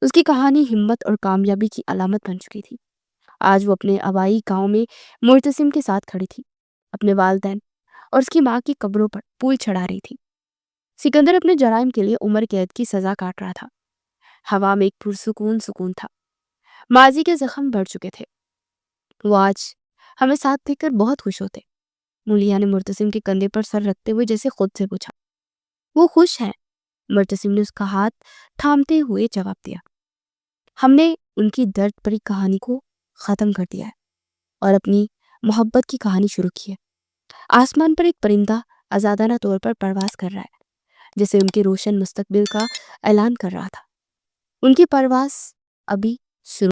اس کی کہانی ہمت اور کامیابی کی علامت بن چکی تھی۔ آج وہ اپنے آبائی گاؤں میں مرتسم کے ساتھ کھڑی تھی، اپنے والدین اور اس کی ماں کی قبروں پر پھول چڑھا رہی تھی۔ سکندر اپنے جرائم کے لیے عمر قید کی سزا کاٹ رہا تھا۔ ہوا میں ایک سکون تھا۔ ماضی کے زخم بڑھ چکے تھے۔ وہ آج ہمیں ساتھ دیکھ کر بہت خوش ہوتے۔ ملیحہ نے مرتسم کے کندھے پر سر رکھتے ہوئے جیسے خود سے پوچھا، وہ خوش ہیں؟ مرتسم نے اس کا ہاتھ تھامتے ہوئے جواب دیا، ہم نے ان کی درد بھری کہانی کو ختم کر دیا ہے اور اپنی محبت کی کہانی شروع کی ہے۔ آسمان پر ایک پرندہ آزادانہ طور پر پرواز کر رہا ہے، جیسے ان کے روشن مستقبل کا اعلان کر رہا تھا۔ ان کی پرواز ابھی شروع